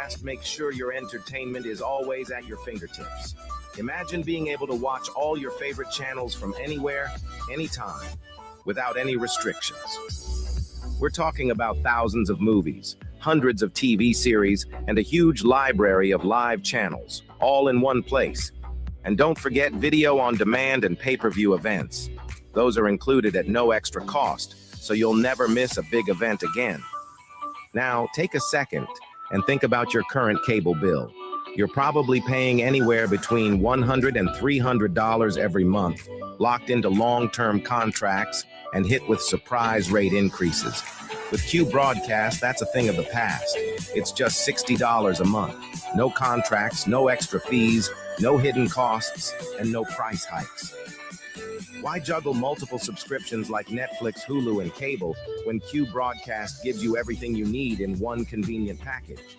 Broadcast makes sure your entertainment is always at your fingertips. Imagine being able to watch all your favorite channels from anywhere, anytime, without any restrictions. We're talking about thousands of movies, hundreds of TV series, and a huge library of live channels, all in one place. And don't forget video on demand and pay-per-view events. Those are included at no extra cost, so you'll never miss a big event again. Now, take a second and think about your current cable bill. You're probably paying anywhere between $100 and $300 every month, locked into long-term contracts and hit with surprise rate increases. With Q Broadcast, that's a thing of the past. It's just $60 a month. No contracts, no extra fees, no hidden costs, and no price hikes. Why juggle multiple subscriptions like Netflix, Hulu, and cable when Q Broadcast gives you everything you need in one convenient package?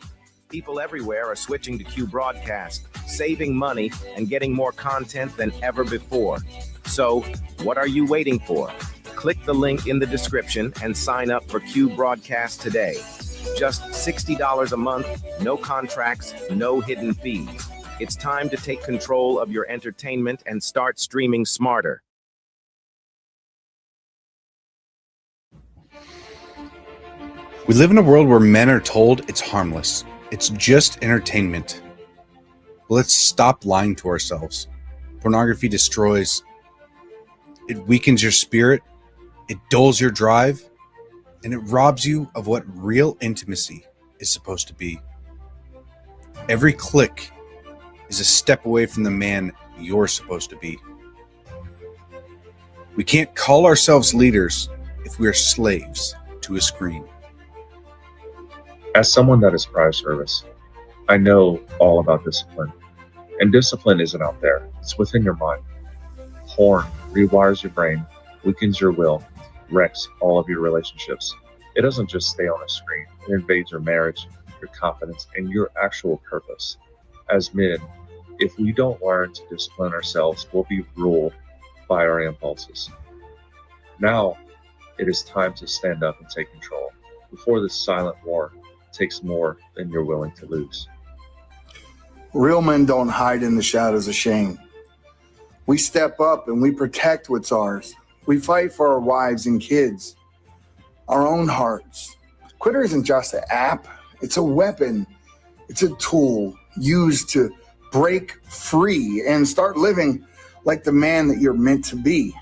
People everywhere are switching to Q Broadcast, saving money and getting more content than ever before. So, what are you waiting for? Click the link in the description and sign up for Q Broadcast today. Just $60 a month, no contracts, no hidden fees. It's time to take control of your entertainment and start streaming smarter. We live in a world where men are told it's harmless. It's just entertainment. But let's stop lying to ourselves. Pornography destroys. It weakens your spirit. It dulls your drive. And it robs you of what real intimacy is supposed to be. Every click is a step away from the man you're supposed to be. We can't call ourselves leaders if we are slaves to a screen. As someone that is prior service, I know all about discipline. And discipline isn't out there, it's within your mind. Porn rewires your brain, weakens your will, wrecks all of your relationships. It doesn't just stay on a screen, it invades your marriage, your confidence, and your actual purpose. As men, if we don't learn to discipline ourselves, we'll be ruled by our impulses. Now, it is time to stand up and take control before this silent war takes more than you're willing to lose. Real men don't hide in the shadows of shame. We step up and we protect what's ours. We fight for our wives and kids, our own hearts. Twitter isn't just an app, it's a weapon. It's a tool used to break free and start living like the man that you're meant to be.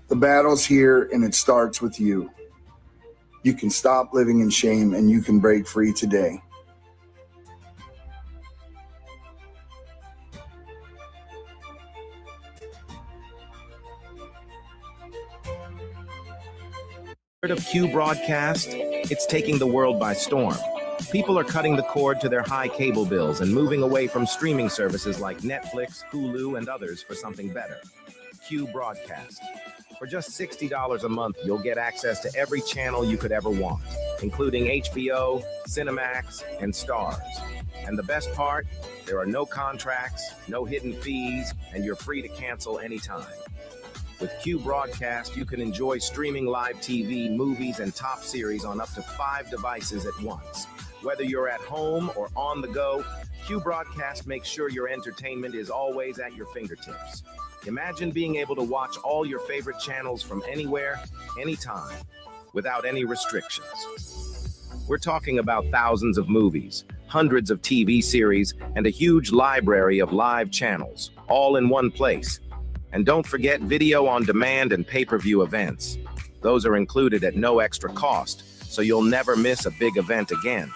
The battle's here and it starts with you. You can stop living in shame and you can break free today. Of Q Broadcast, it's taking the world by storm. People are cutting the cord to their high cable bills and moving away from streaming services like Netflix, Hulu, and others for something better. Q Broadcast. For just $60 a month, you'll get access to every channel you could ever want, including HBO, Cinemax, and Stars. And the best part, there are no contracts, no hidden fees, and you're free to cancel anytime. With Q Broadcast, you can enjoy streaming live TV, movies, and top series on up to 5 devices at once. Whether you're at home or on the go, Q Broadcast makes sure your entertainment is always at your fingertips. Imagine being able to watch all your favorite channels from anywhere, anytime, without any restrictions. We're talking about thousands of movies, hundreds of TV series, and a huge library of live channels, all in one place. And don't forget video on demand and pay-per-view events. Those are included at no extra cost, so you'll never miss a big event again.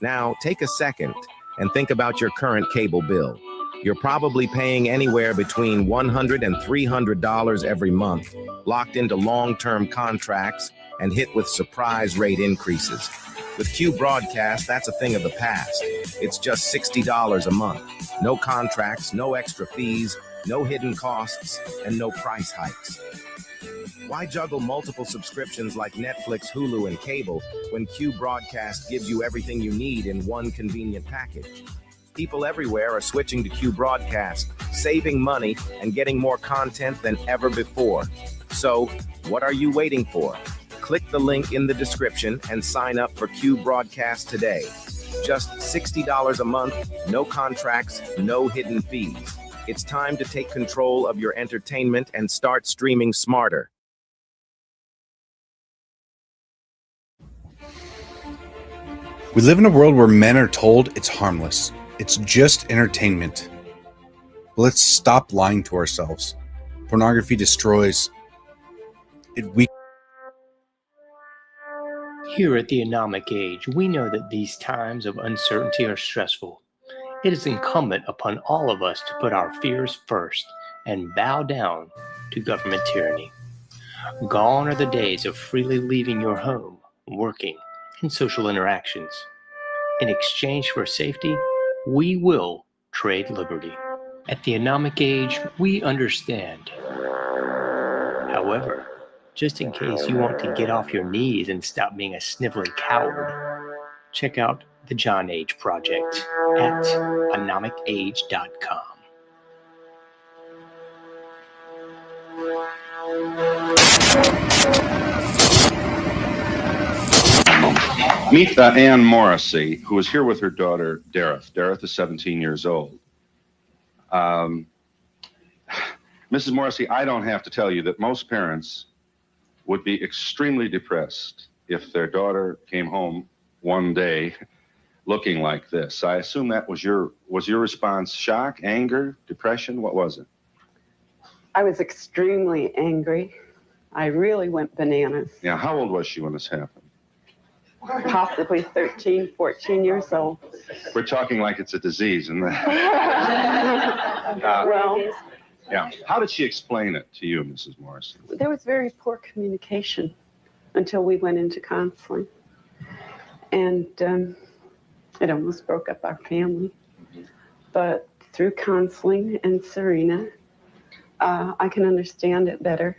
Now, take a second and think about your current cable bill. You're probably paying anywhere between $100 and $300 every month, locked into long-term contracts and hit with surprise rate increases. With Q Broadcast, that's a thing of the past. It's just $60 a month. No contracts, no extra fees, no hidden costs, and no price hikes. Why juggle multiple subscriptions like Netflix, Hulu, and cable when Q Broadcast gives you everything you need in one convenient package? People everywhere are switching to Q Broadcast, saving money and getting more content than ever before. So, what are you waiting for? Click the link in the description and sign up for Q Broadcast today. Just $60 a month, no contracts, no hidden fees. It's time to take control of your entertainment and start streaming smarter. We live in a world where men are told it's harmless. It's just entertainment. But let's stop lying to ourselves. Pornography destroys. Here at the Anomic Age, we know that these times of uncertainty are stressful. It is incumbent upon all of us to put our fears first and bow down to government tyranny. Gone are the days of freely leaving your home, working, and social interactions. In exchange for safety, we will trade liberty. At the Anomic Age, we understand. However, just in case you want to get off your knees and stop being a sniveling coward, check out the John Age Project at anomicage.com. Meet Ann Morrissey, who is here with her daughter, Dareth. Dareth is 17 years old. Mrs. Morrissey, I don't have to tell you that most parents would be extremely depressed if their daughter came home one day looking like this. I assume that was your response. Shock, anger, depression? What was it? I was extremely angry. I really went bananas. Yeah, how old was she when this happened? Possibly 13, 14 years old. We're talking like it's a disease, isn't it? Well, Yeah. How did she explain it to you, Mrs. Morrissey? there was very poor communication until we went into counseling. And it almost broke up our family. But through counseling and Serena, I can understand it better.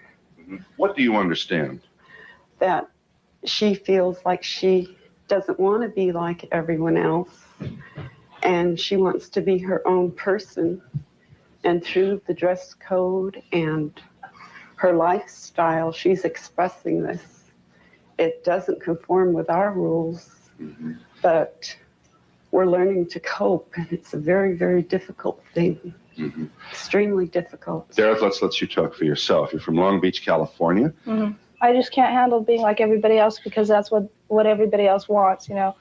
What do you understand? That she feels like she doesn't want to be like everyone else. And she wants to be her own person. And through the dress code and her lifestyle, she's expressing this. It doesn't conform with our rules, but we're learning to cope, and it's a very, very difficult thing. Extremely difficult. Dareth, let's let you talk for yourself. You're from Long Beach, California. I just can't handle being like everybody else because that's what everybody else wants, you know.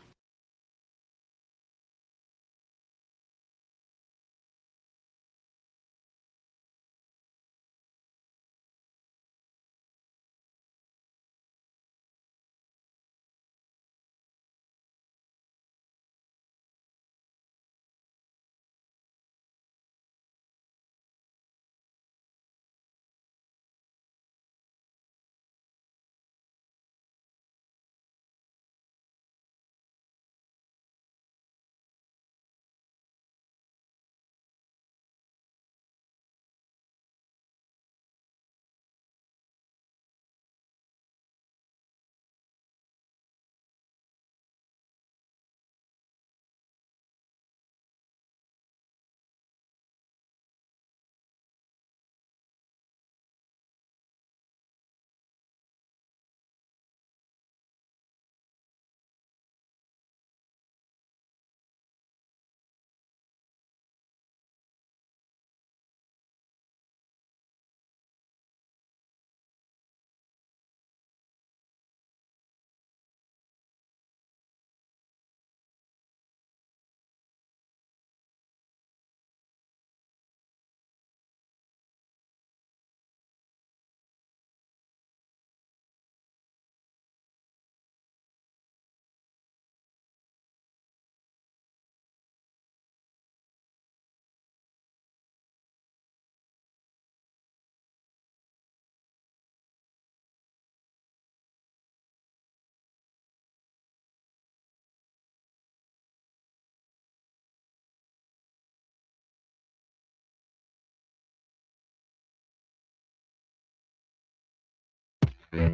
You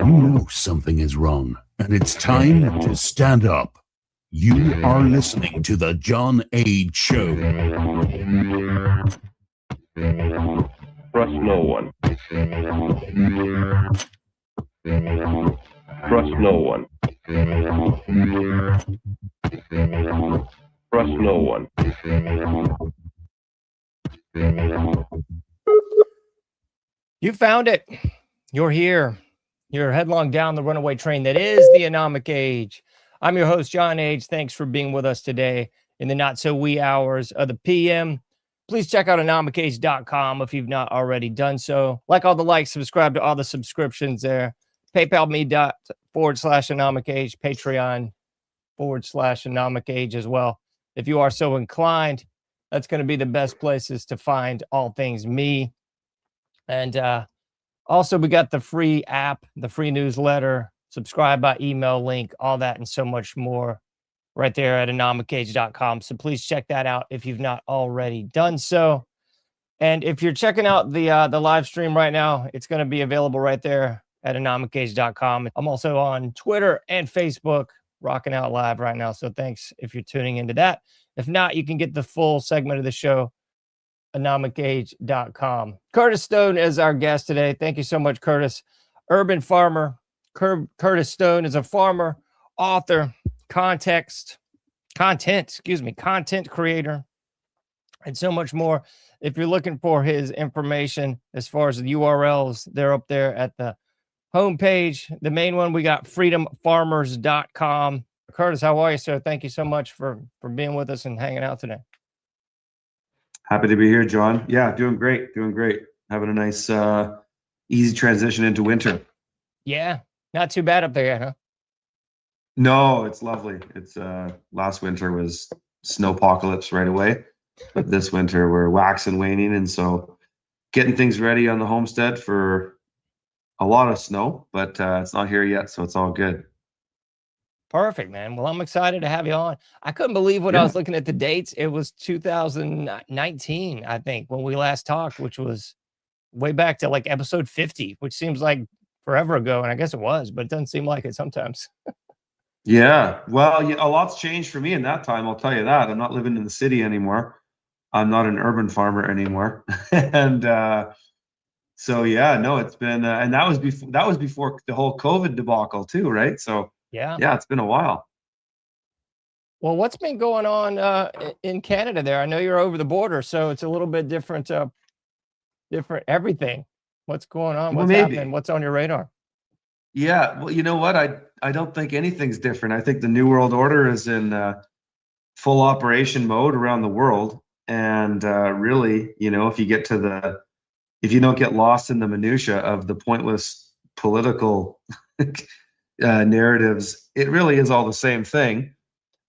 know something is wrong, and it's time to stand up. You are listening to The John Age Show. Trust no one. Trust no one. Trust no one. You found it. You're here. You're headlong down the runaway train that is the anomic age. I'm your host, John Age. Thanks for being with us today in the not so wee hours of the PM. Please check out anomicage.com if you've not already done so. Like all the likes, subscribe to all the subscriptions there. PayPal.me/anomicage, Patreon.com/anomicage as well. If you are so inclined, that's going to be the best places to find all things me. And also, we got the free app, the free newsletter, subscribe by email link, all that and so much more right there at anomicage.com. So please check that out if you've not already done so. And if you're checking out the live stream right now, it's going to be available right there at anomicage.com. I'm also on Twitter and Facebook, rocking out live right now. So thanks if you're tuning into that. If not, you can get the full segment of the show, anomicage.com. Curtis Stone is our guest today. Thank you so much, Curtis. Urban farmer. Curtis Stone is a farmer, author, content creator, and so much more. If you're looking for his information as far as the URLs, they're up there at the homepage. The main one, we got freedomfarmers.com. Curtis, how are you, sir? Thank you so much for being with us and hanging out today. Happy to be here, John. Yeah, doing great. Having a nice, easy transition into winter. Yeah, not too bad up there yet, huh? No, it's lovely. It's last winter was snowpocalypse right away, but this winter we're waxing and waning, and so getting things ready on the homestead for a lot of snow, but it's not here yet, so it's all good. Perfect, man. Well, I'm excited to have you on. I couldn't believe when I was looking at the dates. It was 2019, I think, when we last talked, which was way back to like episode 50, which seems like forever ago. And I guess it was, but it doesn't seem like it sometimes. Yeah. Well, a lot's changed for me in that time. I'll tell you that. I'm not living in the city anymore. I'm not an urban farmer anymore. And so, yeah, no, it's been, and that was before the whole COVID debacle too, right? So, yeah, it's been a while. Well, what's been going on in Canada there? I know you're over the border, so it's a little bit different, different everything. What's going on? What's happening? What's on your radar? Yeah, well, you know what? I don't think anything's different. I think the New World Order is in full operation mode around the world. And really, if you don't get lost in the minutia of the pointless political narratives, it really is all the same thing.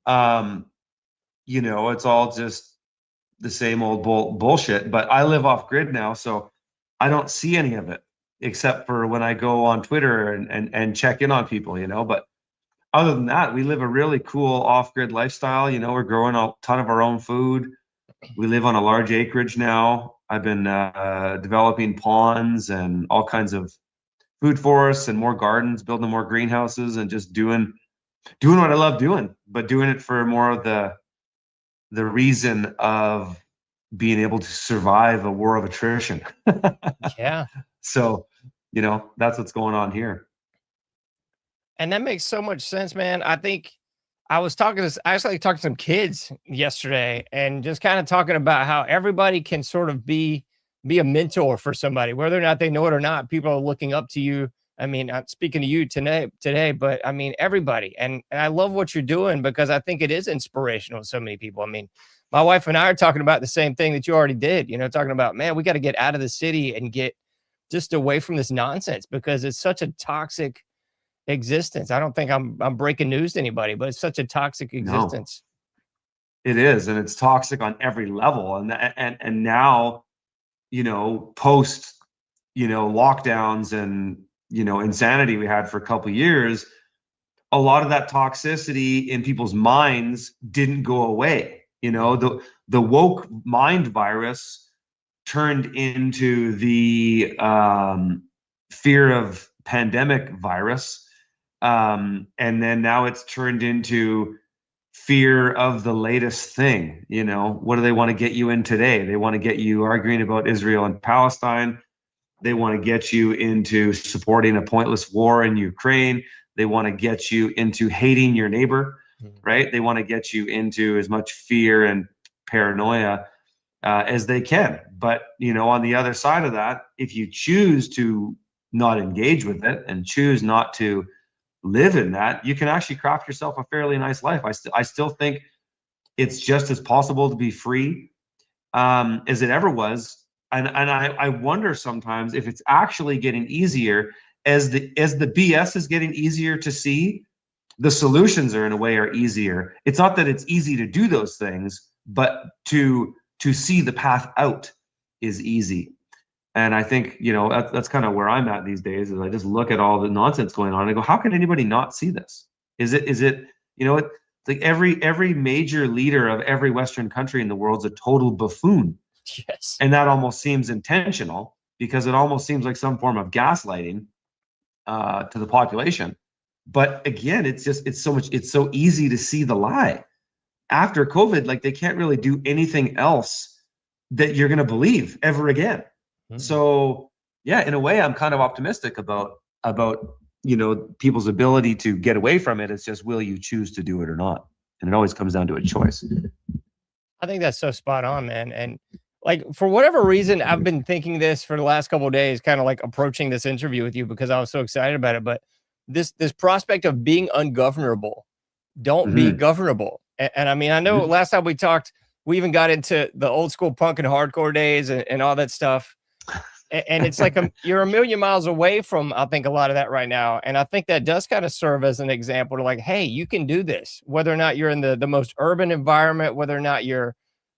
It's all just the same old bullshit. But I live off grid now, so I don't see any of it except for when I go on Twitter and check in on people, But other than that, we live a really cool off-grid lifestyle. We're growing a ton of our own food. We live on a large acreage now. I've been developing ponds and all kinds of food forests and more gardens, building more greenhouses, and just doing what I love doing, but doing it for more of the reason of being able to survive a war of attrition. Yeah. So, that's what's going on here. And that makes so much sense, man. I think I actually talked to some kids yesterday and just kind of talking about how everybody can sort of be a mentor for somebody, whether or not they know it or not. People are looking up to you. I mean, I'm speaking to you today, but I mean, everybody. And I love what you're doing because I think it is inspirational to so many people. I mean, my wife and I are talking about the same thing that you already did, talking about, man, we got to get out of the city and get just away from this nonsense because it's such a toxic existence. I don't think I'm breaking news to anybody, but it's such a toxic existence. No, it is. And it's toxic on every level. And now, post, lockdowns and, insanity we had for a couple of years, a lot of that toxicity in people's minds didn't go away. The woke mind virus turned into the fear of pandemic virus. And then now it's turned into fear of the latest thing. You know, what do they want to get you in today? They want to get you arguing about Israel and Palestine. They want to get you into supporting a pointless war in Ukraine. They want to get you into hating your neighbor, right? They want to get you into as much fear and paranoia as they can. But, you know, on the other side of that, if you choose to not engage with it and choose not to live in that, you can actually craft yourself a fairly nice life. I still think it's just as possible to be free as it ever was. And I wonder sometimes if it's actually getting easier as the BS is getting easier to see. The solutions are in a way are easier. It's not that it's easy to do those things, but to see the path out is easy. And I think, you know, that's kind of where I'm at these days, is I just look at all the nonsense going on and I go, how can anybody not see this? Is it, you know, it's like every major leader of every Western country in the world's a total buffoon. Yes. And that almost seems intentional, because it almost seems like some form of gaslighting to the population. But again, it's so easy to see the lie. After COVID, like, they can't really do anything else that you're going to believe ever again. So yeah, in a way, I'm kind of optimistic about, you know, people's ability to get away from it. It's just, will you choose to do it or not? And it always comes down to a choice. I think that's so spot on, man. And like, for whatever reason, I've been thinking this for the last couple of days, kind of like approaching this interview with you, because I was so excited about it. But this prospect of being ungovernable, don't be governable. And I mean, I know last time we talked, we even got into the old school punk and hardcore days and all that stuff. And it's like you're a million miles away from, I think, a lot of that right now. And I think that does kind of serve as an example to, like, hey, you can do this, whether or not you're in the most urban environment, whether or not you're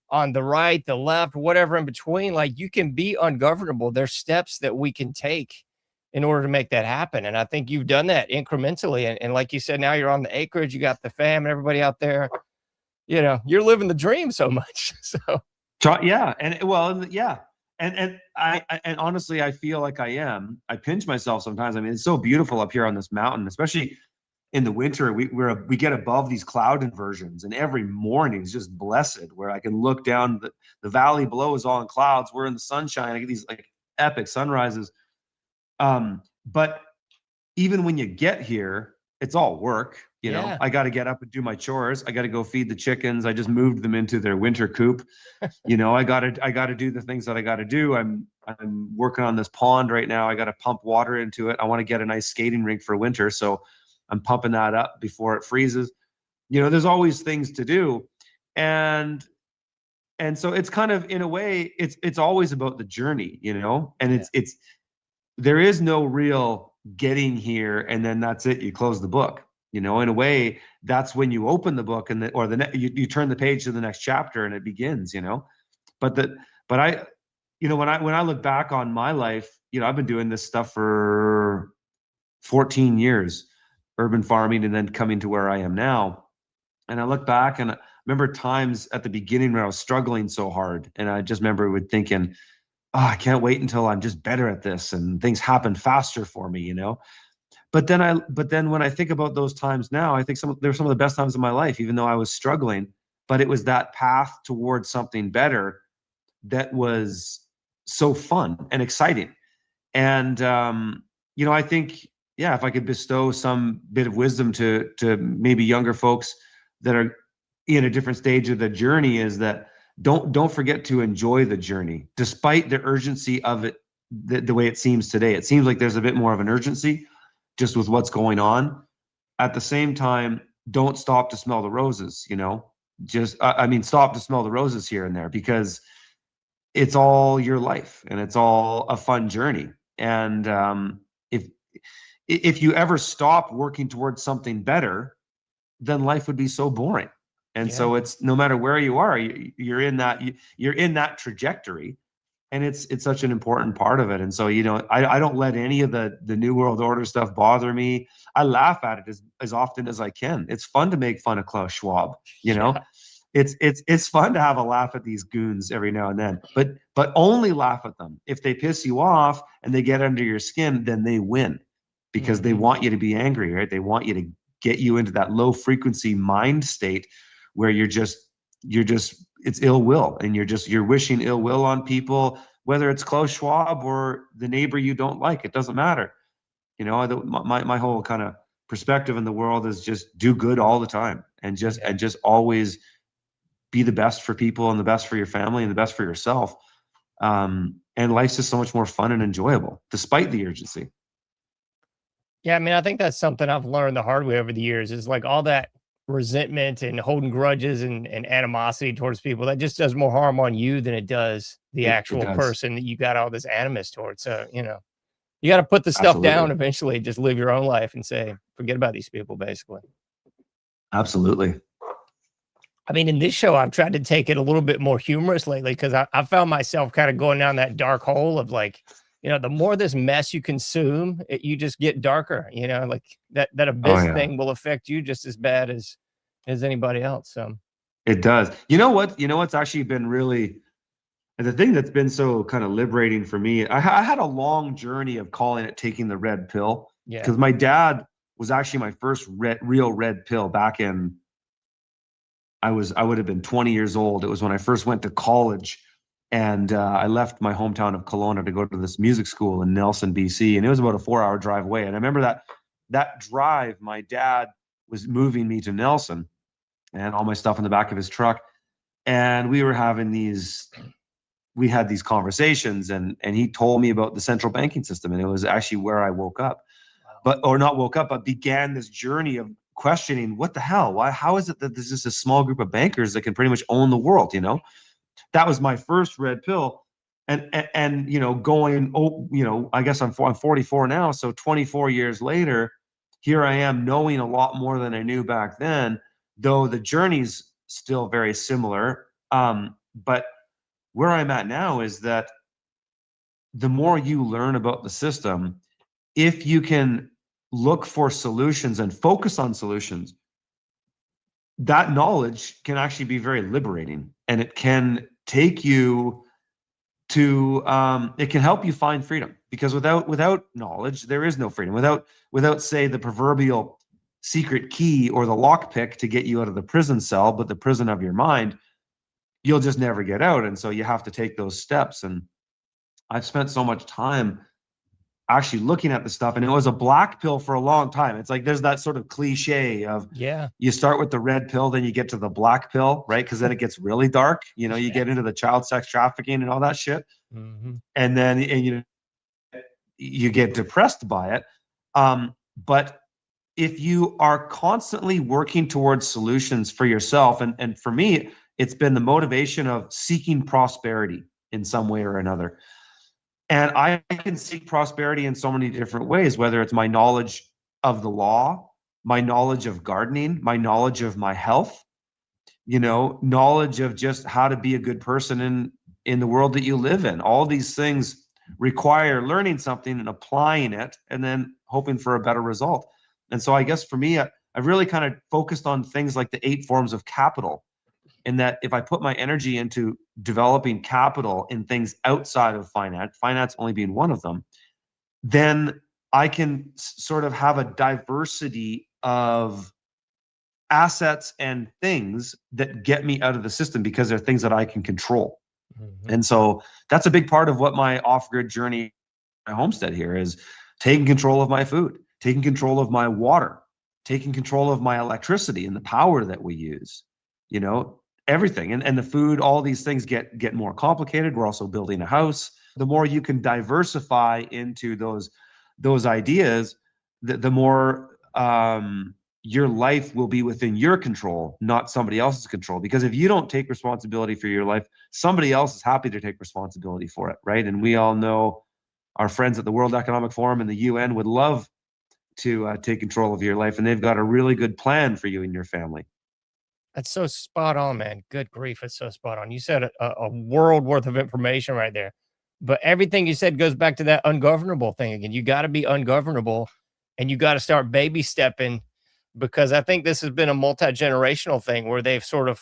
on the right, the left, whatever in between. Like, you can be ungovernable. There's steps that we can take in order to make that happen. And I think you've done that incrementally. And like you said, now you're on the acreage, you got the fam and everybody out there. You know, you're living the dream so much. So yeah. And well, yeah. And I honestly, I feel like I am. I pinch myself sometimes. I mean, it's so beautiful up here on this mountain, especially in the winter. We get above these cloud inversions, and every morning is just blessed, where I can look down. The valley below is all in clouds. We're in the sunshine. I get these like epic sunrises. But even when you get here, it's all work. You know, I got to get up and do my chores. I got to go feed the chickens. I just moved them into their winter coop. You know, I got to do the things that I got to do. I'm working on this pond right now. I got to pump water into it. I want to get a nice skating rink for winter, so I'm pumping that up before it freezes. You know, there's always things to do, and so it's kind of, in a way, it's always about the journey. You know, and it's there is no real getting here and then that's it. You close the book. You know, in a way, that's when you open the book and you turn the page to the next chapter and it begins. You know, but I, you know, when I look back on my life, you know, I've been doing this stuff for 14 years, urban farming, and then coming to where I am now. And I look back and I remember times at the beginning where I was struggling so hard, and I just remember thinking, oh, I can't wait until I'm just better at this and things happen faster for me, you know. But then when I think about those times now, I think they're some of the best times of my life, even though I was struggling. But it was that path towards something better that was so fun and exciting. And you know, I think, yeah, if I could bestow some bit of wisdom to maybe younger folks that are in a different stage of the journey, is that don't forget to enjoy the journey, despite the urgency of it. The way it seems today, it seems like there's a bit more of an urgency just with what's going on. At the same time, don't stop to smell the roses, you know, stop to smell the roses here and there, because it's all your life and it's all a fun journey. And if you ever stop working towards something better, then life would be so boring. And so it's, no matter where you are, you're in that trajectory. And it's such an important part of it. And so, you know, I don't let any of the New World Order stuff bother me. I laugh at it as often as I can. It's fun to make fun of Klaus Schwab, you know. It's fun to have a laugh at these goons every now and then, but only laugh at them. If they piss you off and they get under your skin, then they win, because they want you to be angry, right? They want you to get you into that low frequency mind state where it's ill will, and you're wishing ill will on people, whether it's Klaus Schwab or the neighbor you don't like. It doesn't matter. You know, my whole kind of perspective in the world is just do good all the time, and just always be the best for people, and the best for your family, and the best for yourself. And life's just so much more fun and enjoyable despite the urgency. Yeah, I mean, I think that's something I've learned the hard way over the years, is like all that resentment and holding grudges and animosity towards people, that just does more harm on you than it does the actual person that you got all this animus towards. So, you know, you got to put the stuff down eventually, just live your own life and say, forget about these people, basically. Absolutely. I mean, in this show, I've tried to take it a little bit more humorous lately, because I found myself kind of going down that dark hole of like, you know, the more this mess you consume, you just get darker, you know, like that abyss thing will affect you just as bad as anybody else. So it does. You know what's actually been really, the thing that's been so kind of liberating for me, I had a long journey of calling it taking the red pill. Yeah. Because my dad was actually my first real red pill back in, I would have been 20 years old. It was when I first went to college, and I left my hometown of Kelowna to go to this music school in Nelson, BC. And it was about a 4-hour drive away. And I remember that drive, my dad was moving me to Nelson and all my stuff in the back of his truck. And we were having we had these conversations, and he told me about the central banking system. And it was actually where I woke up, but began this journey of questioning, what the hell? How is it that there's just a small group of bankers that can pretty much own the world? You know, that was my first red pill. And you know, going, you know, I guess I'm 44 now. So 24 years later, here I am knowing a lot more than I knew back then, though the journey's still very similar. But where I'm at now is that the more you learn about the system, if you can look for solutions and focus on solutions, that knowledge can actually be very liberating, and it can take you to it can help you find freedom, because without knowledge there is no freedom. Without say the proverbial secret key or the lockpick to get you out of the prison cell, but the prison of your mind, you'll just never get out. And so you have to take those steps. And I've spent so much time actually looking at the stuff, and it was a black pill for a long time. It's like there's that sort of cliche of, you start with the red pill, then you get to the black pill, right? Because then it gets really dark. You know, you get into the child sex trafficking and all that shit, and then you get depressed by it. But if you are constantly working towards solutions for yourself, and for me, it's been the motivation of seeking prosperity in some way or another. And I can seek prosperity in so many different ways, whether it's my knowledge of the law, my knowledge of gardening, my knowledge of my health, you know, knowledge of just how to be a good person in the world that you live in. All these things require learning something and applying it, and then hoping for a better result. And so I guess for me, I've really kind of focused on things like the 8 forms of capital, in that if I put my energy into developing capital in things outside of finance only being one of them, then I can sort of have a diversity of assets and things that get me out of the system, because they're things that I can control. And so that's a big part of what my off-grid journey, my homestead here, is taking control of my food, taking control of my water, taking control of my electricity and the power that we use, you know, everything. And the food, all these things get more complicated. We're also building a house. The more you can diversify into those ideas, the more your life will be within your control, not somebody else's control. Because if you don't take responsibility for your life, somebody else is happy to take responsibility for it, right? And we all know our friends at the World Economic Forum and the UN would love to take control of your life, and they've got a really good plan for you and your family. That's so spot on, man. Good grief, it's so spot on. You said a world worth of information right there. But everything you said goes back to that ungovernable thing again. You got to be ungovernable, and you got to start baby stepping, because I think this has been a multi-generational thing where they've sort of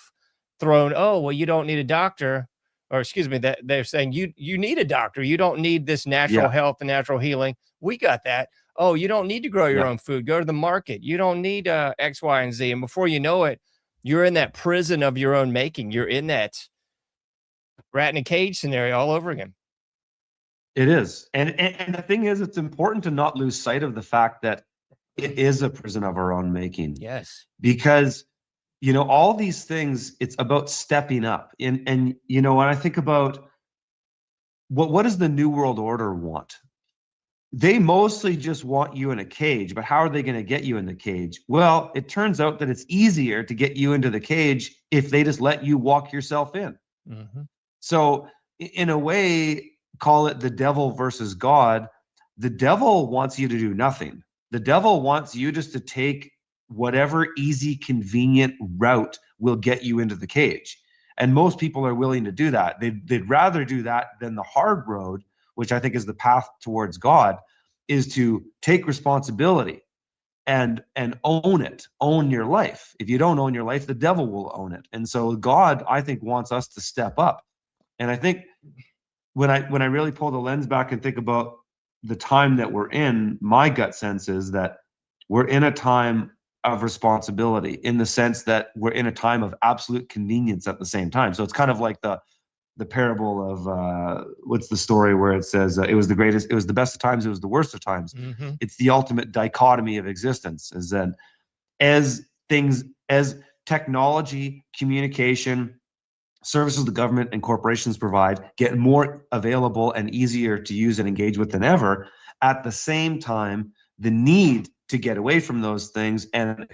thrown, oh, well, you don't need a doctor, or excuse me, that they're saying you need a doctor. You don't need this natural health and natural healing. We got that. Oh, you don't need to grow your own food. Go to the market. You don't need X, Y, and Z. And before you know it, you're in that prison of your own making. You're in that rat in a cage scenario all over again. It is. And the thing is, it's important to not lose sight of the fact that it is a prison of our own making. Yes. Because, you know, all these things, it's about stepping up. And you know, when I think about what does the New World Order want? They mostly just want you in a cage, but how are they going to get you in the cage? Well, it turns out that it's easier to get you into the cage if they just let you walk yourself in. Mm-hmm. So in a way, call it the devil versus God. The devil wants you to do nothing. The devil wants you just to take whatever easy, convenient route will get you into the cage. And most people are willing to do that. They'd rather do that than the hard road, which I think is the path towards God, is to take responsibility and own it, own your life. If you don't own your life, the devil will own it. And so God, I think, wants us to step up. And I think when I really pull the lens back and think about the time that we're in, my gut sense is that we're in a time of responsibility, in the sense that we're in a time of absolute convenience at the same time. So it's kind of like the parable of what's the story where it says it was the best of times, it was the worst of times. Mm-hmm. It's the ultimate dichotomy of existence, is that as technology, communication, services the government and corporations provide get more available and easier to use and engage with than ever, at the same time, the need to get away from those things and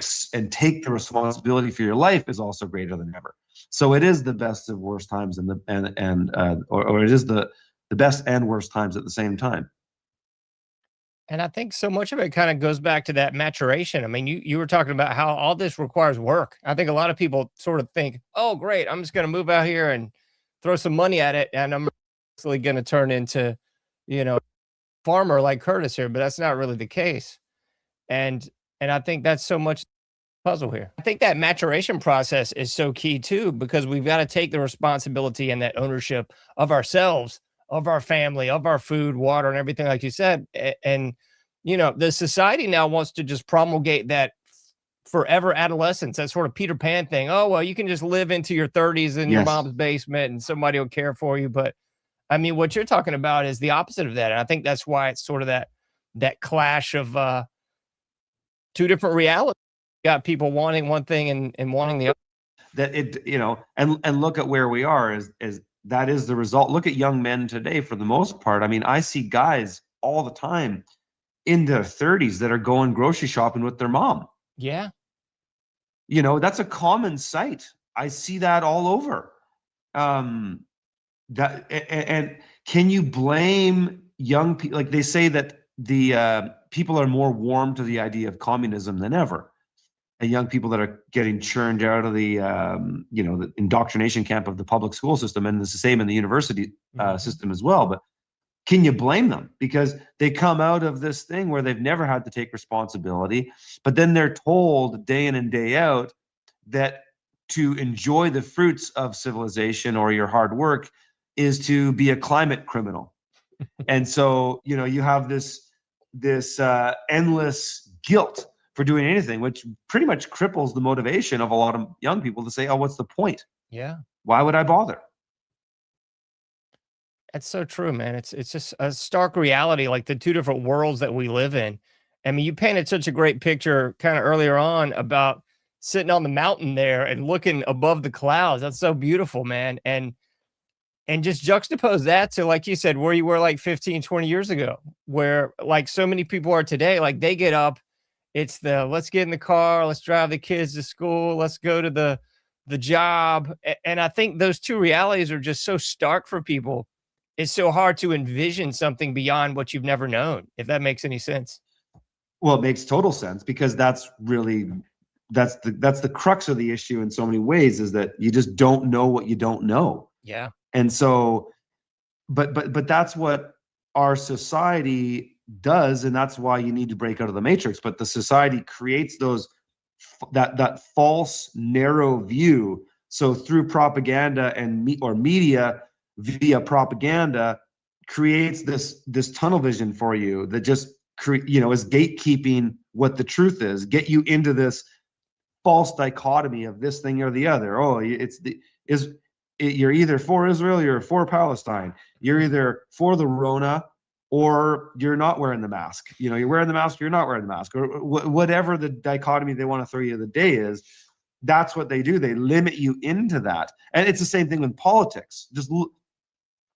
take the responsibility for your life is also greater than ever. So it is the best of worst times, or it is the best and worst times at the same time. And I think so much of it kind of goes back to that maturation. I mean, you were talking about how all this requires work. I think a lot of people sort of think, oh, great, I'm just going to move out here and throw some money at it, and I'm actually going to turn into, you know, farmer like Curtis here. But that's not really the case. And I think that's so much puzzle here. I think that maturation process is so key too, because we've got to take the responsibility and that ownership of ourselves, of our family, of our food, water, and everything, like you said. And, you know, the society now wants to just promulgate that forever adolescence, that sort of Peter Pan thing. Oh, well, you can just live into your 30s in your mom's basement and somebody will care for you. But I mean, what you're talking about is the opposite of that. And I think that's why it's sort of that clash of two different realities. You got people wanting one thing and wanting the other. That it, you know, and look at where we are is that is the result. Look at young men today, for the most part. I mean, I see guys all the time in their 30s that are going grocery shopping with their mom. Yeah. You know, that's a common sight. I see that all over. And can you blame young people? Like they say that the people are more warm to the idea of communism than ever. And young people that are getting churned out of the, the indoctrination camp of the public school system, and it's the same in the university system as well. But can you blame them? Because they come out of this thing where they've never had to take responsibility, but then they're told day in and day out that to enjoy the fruits of civilization or your hard work is to be a climate criminal. And so, you know, you have this endless guilt for doing anything, which pretty much cripples the motivation of a lot of young people to say, oh, what's the point? Yeah. Why would I bother? That's so true, man. It's just a stark reality, like the two different worlds that we live in. I mean, you painted such a great picture kind of earlier on about sitting on the mountain there and looking above the clouds. That's so beautiful, man. And just juxtapose that to, like you said, where you were like 15, 20 years ago, where like so many people are today, like they get up, it's let's get in the car, let's drive the kids to school, let's go to the job. And I think those two realities are just so stark for people. It's so hard to envision something beyond what you've never known, if that makes any sense. Well, it makes total sense, because that's the crux of the issue in so many ways, is that you just don't know what you don't know. Yeah. And so, but that's what our society does, and that's why you need to break out of the matrix. But the society creates that false narrow view. So through propaganda and media via propaganda creates this tunnel vision for you that just is gatekeeping what the truth is, get you into this false dichotomy of this thing or the other. Oh, you're either for Israel, you're for Palestine. You're either for the Rona or you're not wearing the mask. You're wearing the mask, or you're not wearing the mask, or whatever the dichotomy they want to throw you the day is. That's what they do. They limit you into that. And it's the same thing with politics. Just,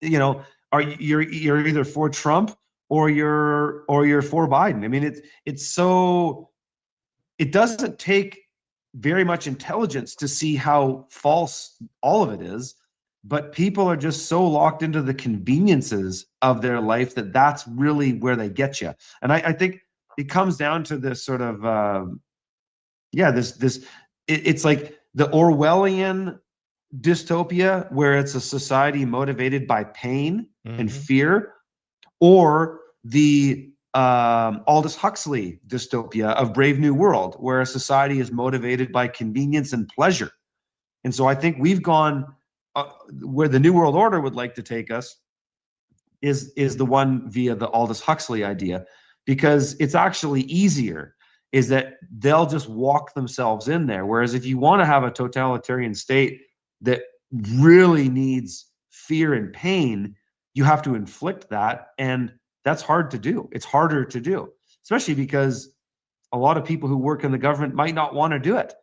you're either for Trump or you're for Biden. I mean, it's so, it doesn't take very much intelligence to see how false all of it is, but people are just so locked into the conveniences of their life that that's really where they get you. And I think it comes down to this sort of, it's like the Orwellian dystopia where it's a society motivated by pain and fear, or the Aldous Huxley dystopia of Brave New World, where a society is motivated by convenience and pleasure. And so I think we've gone where the New World Order would like to take us is the one via the Aldous Huxley idea, because it's actually easier, is that they'll just walk themselves in there. Whereas if you want to have a totalitarian state that really needs fear and pain, you have to inflict that. And that's hard to do. It's harder to do, especially because a lot of people who work in the government might not want to do it.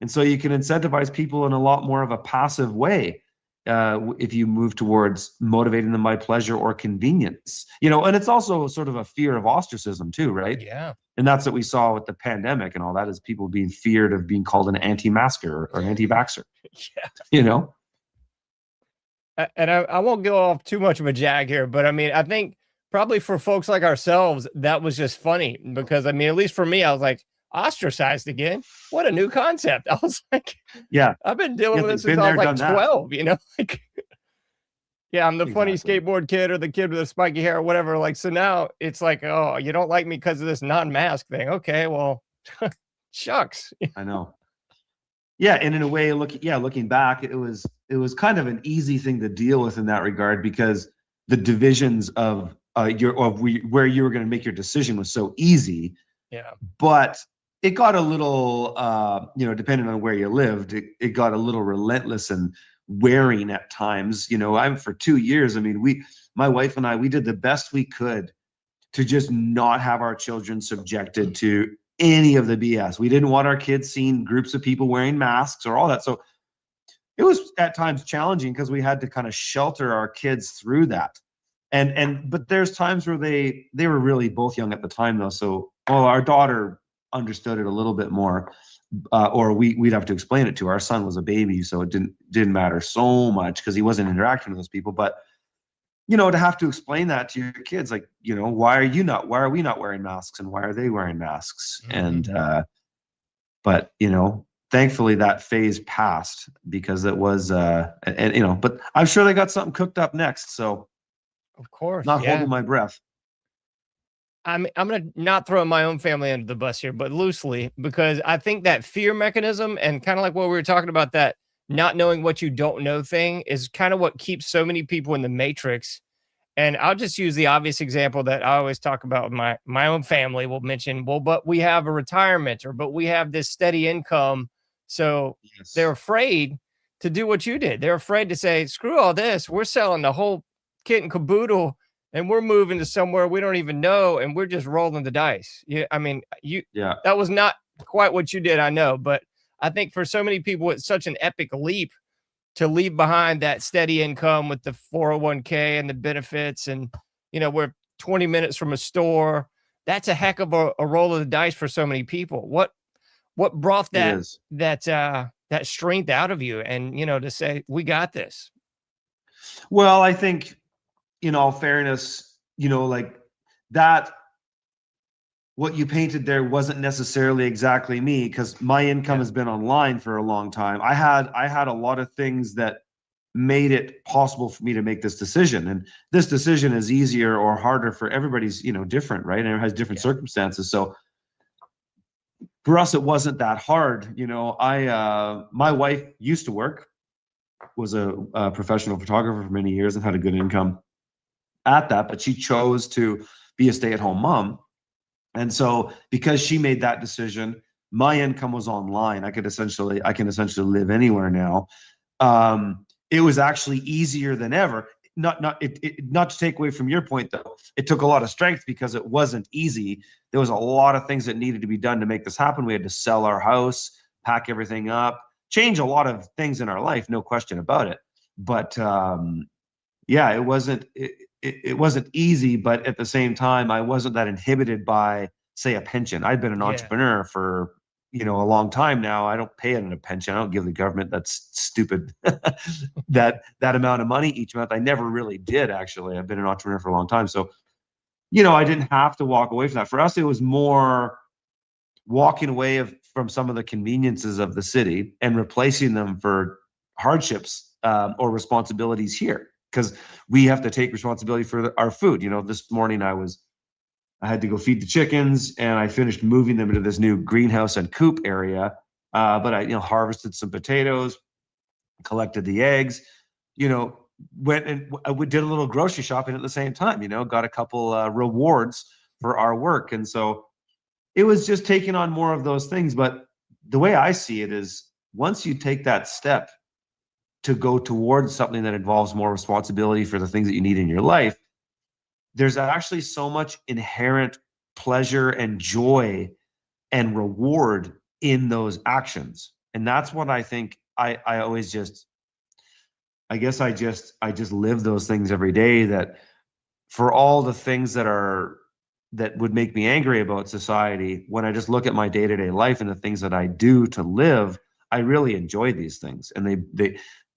And so you can incentivize people in a lot more of a passive way if you move towards motivating them by pleasure or convenience. And it's also sort of a fear of ostracism too, right? Yeah. And that's what we saw with the pandemic and all that, is people being feared of being called an anti-masker or anti-vaxxer. Yeah. And I won't go off too much of a jag here, but I mean, I think probably for folks like ourselves, that was just funny because, I mean, at least for me, I was like, ostracized again? What a new concept. I was like, yeah, I've been dealing with this since I was like 12, like, yeah, I'm the funny skateboard kid or the kid with the spiky hair or whatever. Like, so now it's like, oh, you don't like me because of this non-mask thing. Okay, well, shucks. I know. Yeah, and in a way, looking back, it was kind of an easy thing to deal with in that regard, because the divisions of where you were going to make your decision was so easy. Yeah. But it got a little, depending on where you lived, it got a little relentless and wearing at times. For 2 years, I mean, my wife and I, we did the best we could to just not have our children subjected to any of the BS. We didn't want our kids seeing groups of people wearing masks or all that. So it was at times challenging because we had to kind of shelter our kids through that. But there's times where they were really both young at the time though. So, our daughter understood it a little bit more, or we'd have to explain it to her. Our son was a baby, so it didn't matter so much because he wasn't interacting with those people. But to have to explain that to your kids, like, why are we not wearing masks, and why are they wearing masks? And but thankfully that phase passed, because it was but I'm sure they got something cooked up next. So of course, not holding my breath. I'm going to not throw my own family under the bus here, but loosely, because I think that fear mechanism, and kind of like what we were talking about, that not knowing what you don't know thing, is kind of what keeps so many people in the matrix. And I'll just use the obvious example that I always talk about with my own family. Will mention, well, but we have a retirement, but we have this steady income. So they're afraid to do what you did. They're afraid to say, screw all this. We're selling the whole kit and caboodle, and we're moving to somewhere we don't even know, and we're just rolling the dice. That was not quite what you did, I know, but I think for so many people, it's such an epic leap to leave behind that steady income with the 401k and the benefits, and we're 20 minutes from a store. That's a heck of a roll of the dice for so many people. What brought that strength out of you, and to say, we got this? Well, I think, in all fairness, like that, what you painted there wasn't necessarily exactly me, because my income has been online for a long time. I had a lot of things that made it possible for me to make this decision, and this decision is easier or harder for everybody's, different, right? And it has different circumstances. So for us, it wasn't that hard. My wife used to work, was a professional photographer for many years, and had a good income at that, but she chose to be a stay-at-home mom. And so because she made that decision, my income was online. I can essentially live anywhere now. It was actually easier than ever. Not to take away from your point though. It took a lot of strength because it wasn't easy. There was a lot of things that needed to be done to make this happen. We had to sell our house, pack everything up, change a lot of things in our life, no question about it. But yeah, it wasn't easy, but at the same time, I wasn't that inhibited by, say, a pension. I'd been an entrepreneur for, a long time now. I don't pay in a pension. I don't give the government that's stupid that amount of money each month. I never really did, actually. I've been an entrepreneur for a long time. So, I didn't have to walk away from that. For us, it was more walking away from some of the conveniences of the city and replacing them for hardships or responsibilities here, because we have to take responsibility for our food. This morning I had to go feed the chickens, and I finished moving them into this new greenhouse and coop area. But I, harvested some potatoes, collected the eggs, went and did a little grocery shopping at the same time, got a couple rewards for our work. And so it was just taking on more of those things. But the way I see it is, once you take that step to go towards something that involves more responsibility for the things that you need in your life, there's actually so much inherent pleasure and joy and reward in those actions. And that's what I think I always just, I guess I just live those things every day, that for all the things that would make me angry about society, when I just look at my day-to-day life and the things that I do to live, I really enjoy these things. And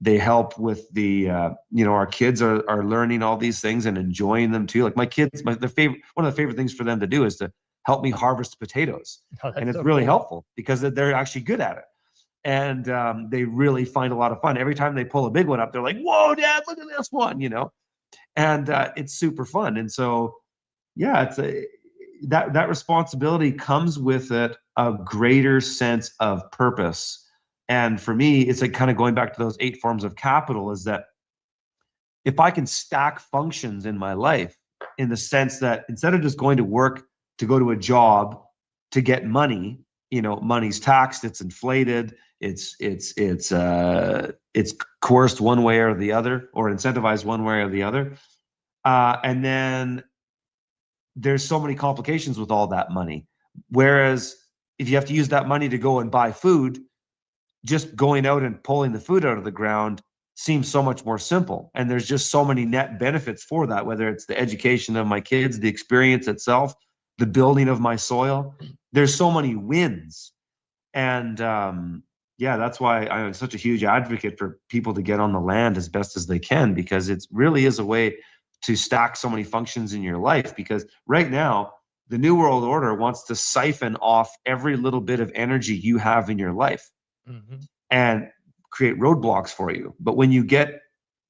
they help with the, our kids are learning all these things and enjoying them too. Like my kids, one of the favorite things for them to do is to help me harvest potatoes. And it's really helpful because they're actually good at it. And they really find a lot of fun. Every time they pull a big one up, they're like, whoa, Dad, look at this one, and it's super fun. And so, yeah, it's that responsibility comes with it a greater sense of purpose. And for me, it's like kind of going back to those 8 forms of capital, is that if I can stack functions in my life, in the sense that instead of just going to work to go to a job to get money, money's taxed, it's inflated, it's coerced one way or the other, or incentivized one way or the other. And then there's so many complications with all that money. Whereas if you have to use that money to go and buy food, just going out and pulling the food out of the ground seems so much more simple. And there's just so many net benefits for that, whether it's the education of my kids, the experience itself, the building of my soil. There's so many wins. And yeah, that's why I'm such a huge advocate for people to get on the land as best as they can, because it really is a way to stack so many functions in your life. Because right now, the New World Order wants to siphon off every little bit of energy you have in your life. Mm-hmm. And create roadblocks for you. But when you get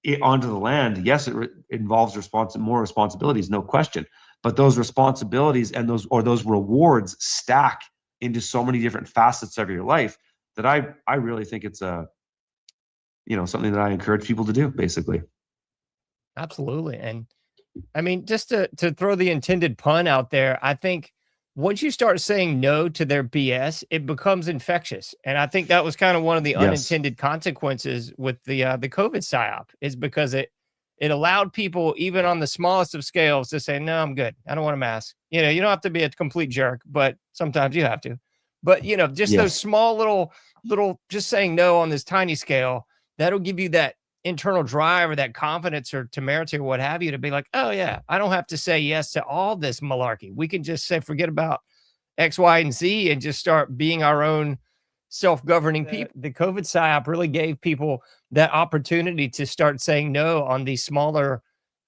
it onto the land, yes, it involves more responsibilities, no question. But those responsibilities and those rewards stack into so many different facets of your life that I really think it's something that I encourage people to do, basically. Absolutely. And I mean, just to throw the intended pun out there, I think once you start saying no to their BS, it becomes infectious. And I think that was kind of one of the unintended consequences with the COVID psyop, is because it allowed people, even on the smallest of scales, to say, no, I'm good. I don't want a mask. You don't have to be a complete jerk, but sometimes you have to. But, just those small little, just saying no on this tiny scale, that'll give you that internal drive or that confidence or temerity or what have you, to be like, oh yeah, I don't have to say yes to all this malarkey. We can just say, forget about X, Y, and Z and just start being our own self-governing people. The COVID psyop really gave people that opportunity to start saying no on these smaller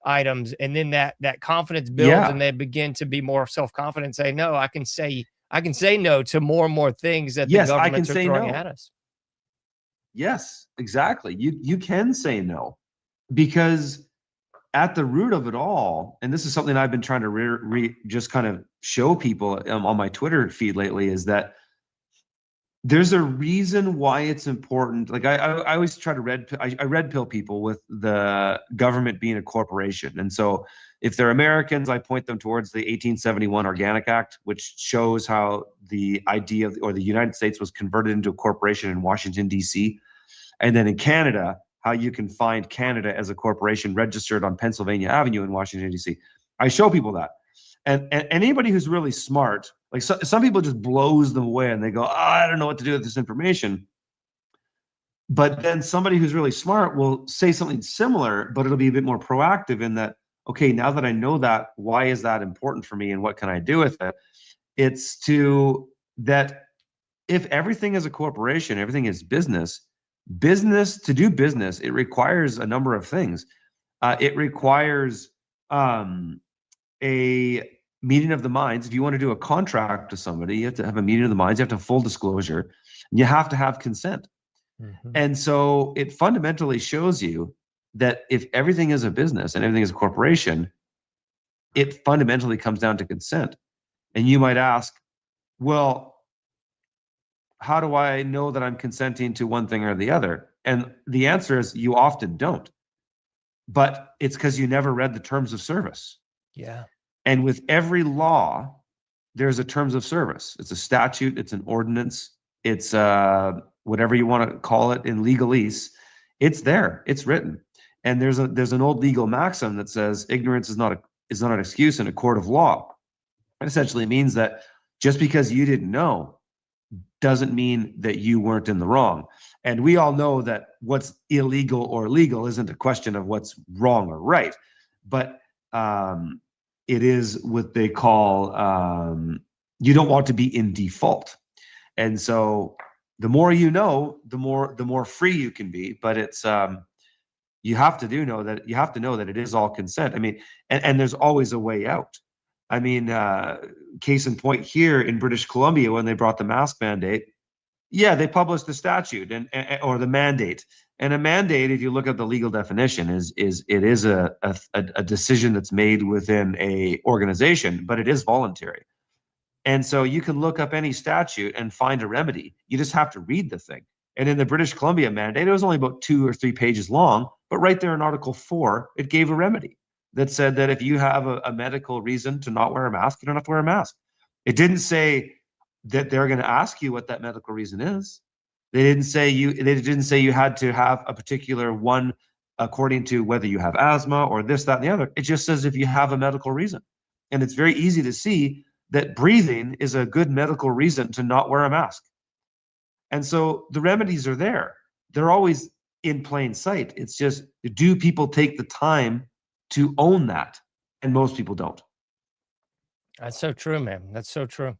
items. And then that confidence builds and they begin to be more self-confident and say, no, I can say no to more and more things that the governments are throwing at us. Yes, exactly. You can say no, because at the root of it all, and this is something I've been trying to just kind of show people on my Twitter feed lately, is that there's a reason why it's important. Like I always try to red pill people with the government being a corporation. And so If they're Americans, I point them towards the 1871 Organic Act, which shows how the idea or the United States was converted into a corporation in Washington, D.C. And then in Canada, how you can find Canada as a corporation registered on Pennsylvania Avenue in Washington, D.C. I show people that. And anybody who's really smart, like some people just blows them away and they go, I don't know what to do with this information. But then somebody who's really smart will say something similar, but it'll be a bit more proactive in that, okay, now that I know that, why is that important for me and what can I do with it? It's to that if everything is a corporation, everything is business, to do business, it requires a number of things. It requires a meeting of the minds. If you want to do a contract to somebody, you have to have a meeting of the minds, you have to have full disclosure, and you have to have consent. Mm-hmm. And so it fundamentally shows you that if everything is a business and everything is a corporation, it fundamentally comes down to consent. And you might ask, well, how do I know that I'm consenting to one thing or the other? And the answer is you often don't. But it's because you never read the terms of service. Yeah. And with every law, there's a terms of service. It's a statute, it's an ordinance, it's whatever you want to call it in legalese. It's there, it's written. And there's an old legal maxim that says ignorance is not an excuse in a court of law. It essentially means that just because you didn't know doesn't mean that you weren't in the wrong. And we all know that what's illegal or legal isn't a question of what's wrong or right, but it is what they call you don't want to be in default. And so the more you know, the more free you can be. But it's you have to know that it is all consent. I mean, and there's always a way out. I mean, case in point here in British Columbia, when they brought the mask mandate, yeah, they published the statute or the mandate. And a mandate, if you look at the legal definition, is a decision that's made within a organization, but it is voluntary. And so you can look up any statute and find a remedy. You just have to read the thing. And in the British Columbia mandate, it was only about 2 or 3 pages long, but right there in Article 4, it gave a remedy that said that if you have a medical reason to not wear a mask, you don't have to wear a mask. It didn't say that they're going to ask you what that medical reason is. They didn't say you had to have a particular one according to whether you have asthma or this, that, and the other. It just says if you have a medical reason. And it's very easy to see that breathing is a good medical reason to not wear a mask. And so the remedies are there. They're always in plain sight. It's just, do people take the time to own that? And most people don't. That's so true, man. That's so true.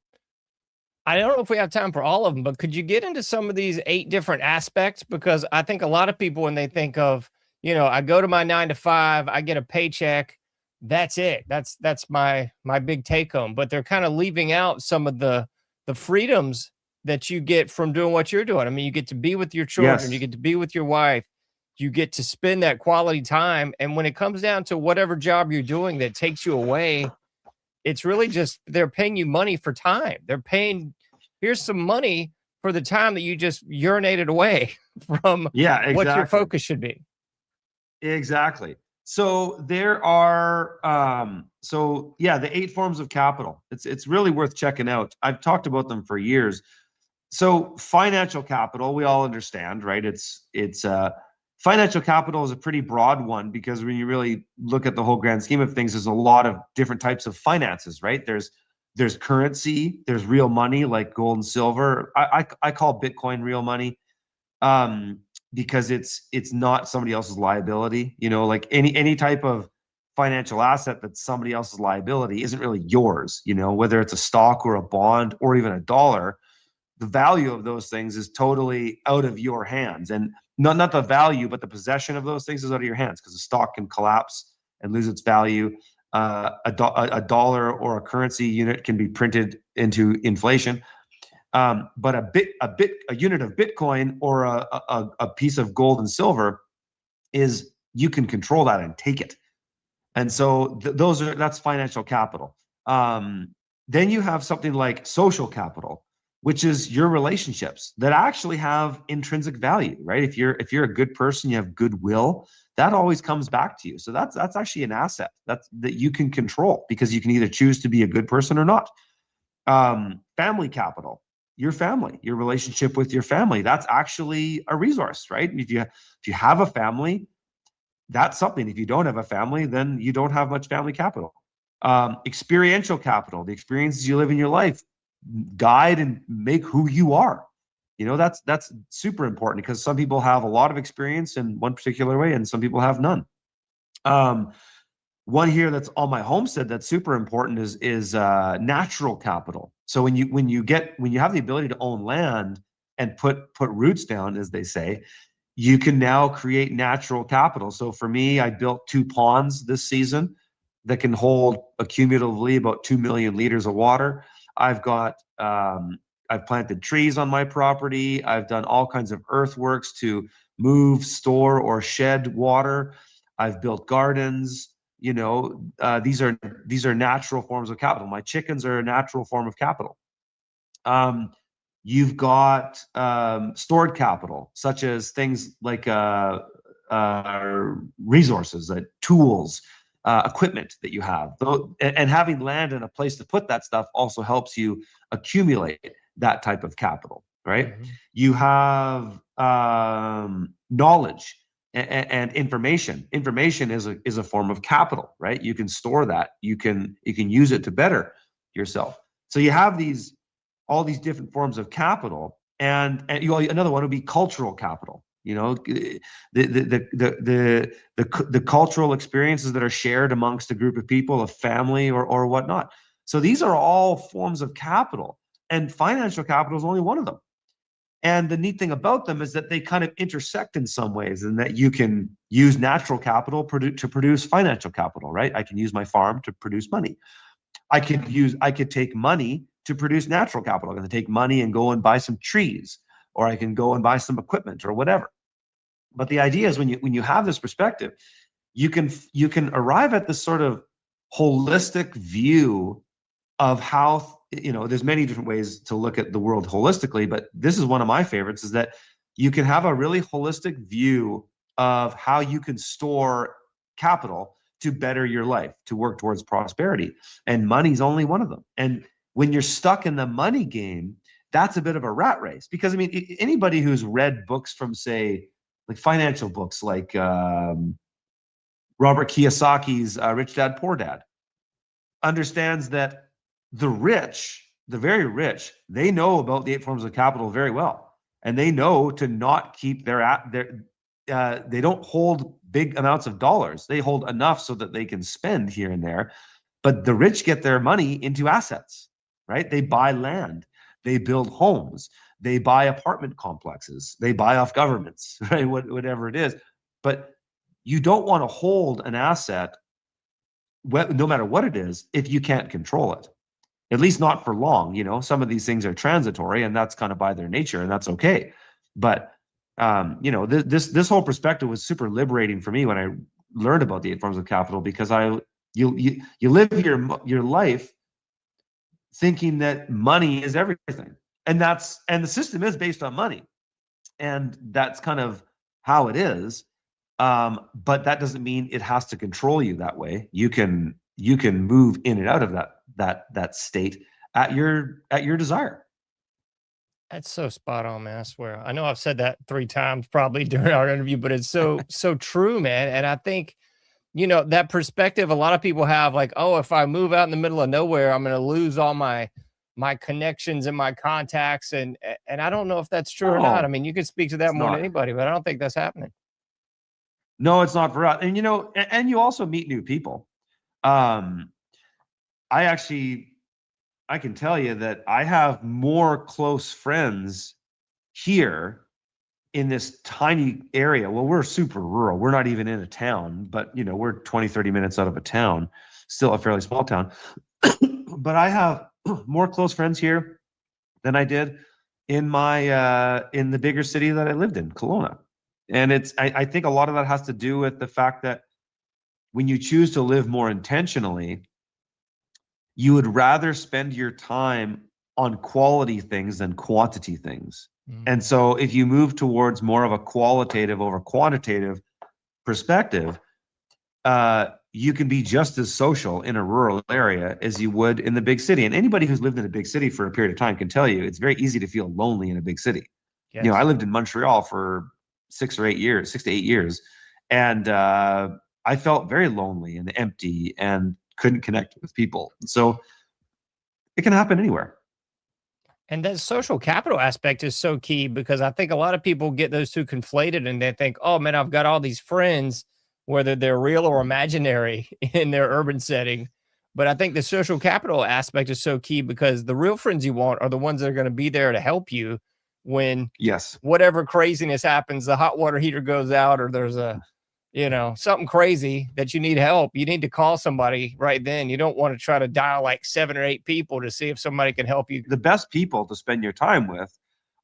I don't know if we have time for all of them, but could you get into some of these 8 different aspects? Because I think a lot of people, when they think of, I go to my 9 to 5, I get a paycheck, that's it. That's my big take home. But they're kind of leaving out some of the freedoms that you get from doing what you're doing. I mean, you get to be with your children, Yes. You get to be with your wife, you get to spend that quality time. And when it comes down to whatever job you're doing that takes you away, it's really just they're paying you money for time. They're paying, here's some money for the time that you just urinated away from what your focus should be. Exactly. So there are, the 8 forms of capital. It's really worth checking out. I've talked about them for years. So financial capital, we all understand, right? It's financial capital is a pretty broad one because when you really look at the whole grand scheme of things, there's a lot of different types of finances, right? There's currency, there's real money like gold and silver. I call Bitcoin real money because it's not somebody else's liability. Like any type of financial asset that's somebody else's liability isn't really yours. Whether it's a stock or a bond or even a dollar, the value of those things is totally out of your hands. And not the value, but the possession of those things is out of your hands because the stock can collapse and lose its value. A dollar or a currency unit can be printed into inflation. But a unit of Bitcoin or a piece of gold and silver is you can control that and take it. And so that's financial capital. Then you have something like social capital, which is your relationships that actually have intrinsic value, right? If you're a good person, you have goodwill, that always comes back to you. So that's actually an asset that you can control, because you can either choose to be a good person or not. Family capital, your family, your relationship with your family, that's actually a resource, right? If you have a family, that's something. If you don't have a family, then you don't have much family capital. Experiential capital, the experiences you live in your life guide and make who you are. You know, that's super important, because some people have a lot of experience in one particular way and some people have none. One here that's on my homestead that's super important is natural capital. So when you have the ability to own land and put roots down, as they say, you can now create natural capital. So for me, I built 2 ponds this season that can hold accumulatively about 2 million liters of water. I've planted trees on my property. I've done all kinds of earthworks to move, store, or shed water. I've built gardens. You know, these are natural forms of capital. My chickens are a natural form of capital. You've got stored capital, such as things like resources, tools, equipment that you have. And having land and a place to put that stuff also helps you accumulate that type of capital, right? Mm-hmm. You have knowledge and information. Information is a form of capital, right? You can store that. You can use it to better yourself. So you have all these different forms of capital, and another one would be cultural capital. You know, the cultural experiences that are shared amongst a group of people, a family, or whatnot. So these are all forms of capital, and financial capital is only one of them. And the neat thing about them is that they kind of intersect in some ways, and that you can use natural capital to produce financial capital, right? I can use my farm to produce money. I could take money to produce natural capital. I can take money and go and buy some trees, or I can go and buy some equipment or whatever. But the idea is when you have this perspective, you can arrive at this sort of holistic view of how, you know, there's many different ways to look at the world holistically, but this is one of my favorites, is that you can have a really holistic view of how you can store capital to better your life, to work towards prosperity. And money's only one of them. And when you're stuck in the money game, that's a bit of a rat race. Because, I mean, anybody who's read books from, say, like financial books like Robert Kiyosaki's Rich Dad, Poor Dad, understands that the rich, the very rich, they know about the 8 forms of capital very well. And they know to not keep they don't hold big amounts of dollars. They hold enough so that they can spend here and there. But the rich get their money into assets, right? They buy land, they build homes, they buy apartment complexes, they buy off governments, right? Whatever it is. But you don't want to hold an asset, no matter what it is, if you can't control it. At least not for long. You know, some of these things are transitory, and that's kind of by their nature, and that's okay. But you know, this whole perspective was super liberating for me when I learned about the 8 forms of capital, because you live your life thinking that money is everything, and the system is based on money, and that's kind of how it is. But that doesn't mean it has to control you that way. You can move in and out of that state at your desire. That's so spot on, man. I swear. I know I've said that 3 times probably during our interview, but it's so true, man. And I think, you know, that perspective a lot of people have, like, oh, if I move out in the middle of nowhere, I'm going to lose all my connections and my contacts. And I don't know if that's true or not. I mean, you could speak to that more than anybody, but I don't think that's happening. No, it's not for us. And, you know, and you also meet new people. I can tell you that I have more close friends here in this tiny area. Well, we're super rural. We're not even in a town, but, you know, we're 20, 30 minutes out of a town, still a fairly small town. But I have more close friends here than I did in the bigger city that I lived in, Kelowna. And I think a lot of that has to do with the fact that when you choose to live more intentionally, you would rather spend your time on quality things than quantity things. Mm. And so if you move towards more of a qualitative over quantitative perspective, you can be just as social in a rural area as you would in the big city. And anybody who's lived in a big city for a period of time can tell you it's very easy to feel lonely in a big city. Yes. You know, I lived in Montreal for 6 to 8 years, and I felt very lonely and empty and couldn't connect with people. So it can happen anywhere. And that social capital aspect is so key, because I think a lot of people get those two conflated and they think, oh man, I've got all these friends, whether they're real or imaginary, in their urban setting. But I think the social capital aspect is so key, because the real friends you want are the ones that are going to be there to help you when whatever craziness happens, the hot water heater goes out, or there's a, you know, something crazy that you need help. You need to call somebody right then. You don't want to try to dial like 7 or 8 people to see if somebody can help you. The best people to spend your time with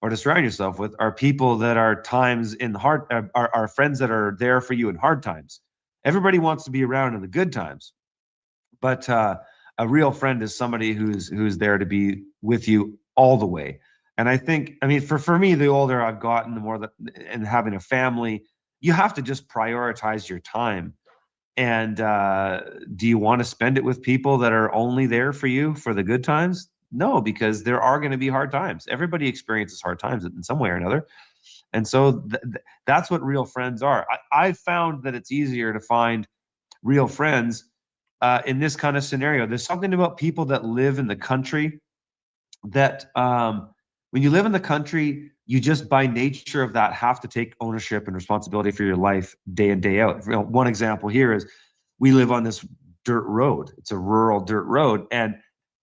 or to surround yourself with are people that are times in hard, are friends that are there for you in hard times. Everybody wants to be around in the good times, but a real friend is somebody who's there to be with you all the way. And I think, I mean, for me, the older I've gotten, the more that, and having a family, you have to just prioritize your time. And do you want to spend it with people that are only there for you for the good times? No, because there are going to be hard times. Everybody experiences hard times in some way or another. And so that's what real friends are. I've found that it's easier to find real friends in this kind of scenario. There's something about people that live in the country that when you live in the country, you just by nature of that have to take ownership and responsibility for your life day in, day out. You know, one example here is we live on this dirt road. It's a rural dirt road. And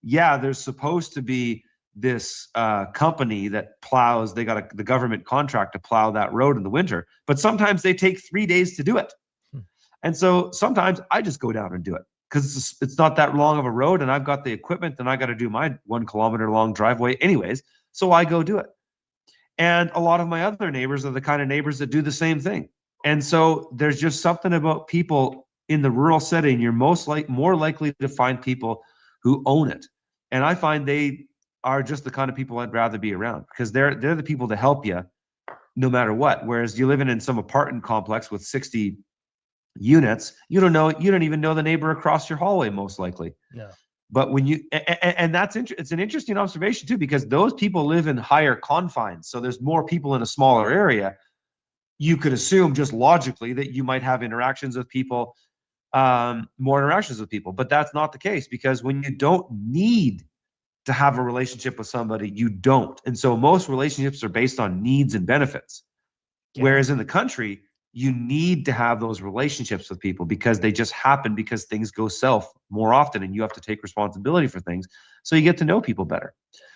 yeah, there's supposed to be this company that plows. They got the government contract to plow that road in the winter, but sometimes they take 3 days to do it. And so sometimes I just go down and do it because it's not that long of a road, and I've got the equipment, and I got to do my 1 kilometer long driveway anyways. So I go do it. And a lot of my other neighbors are the kind of neighbors that do the same thing. And so there's just something about people in the rural setting. You're more likely to find people who own it. And I find they are just the kind of people I'd rather be around, because they're the people to help you no matter what. Whereas you're living in some apartment complex with 60 units, you don't even know the neighbor across your hallway, most likely. No. But when you, and it's an interesting observation too, because those people live in higher confines. So there's more people in a smaller area. You could assume just logically that you might have interactions with people, more interactions with people, but that's not the case, because when you don't need to have a relationship with somebody, you don't. And so most relationships are based on needs and benefits. Yeah. Whereas in the country, you need to have those relationships with people because they just happen, because things go south more often and you have to take responsibility for things. So you get to know people better.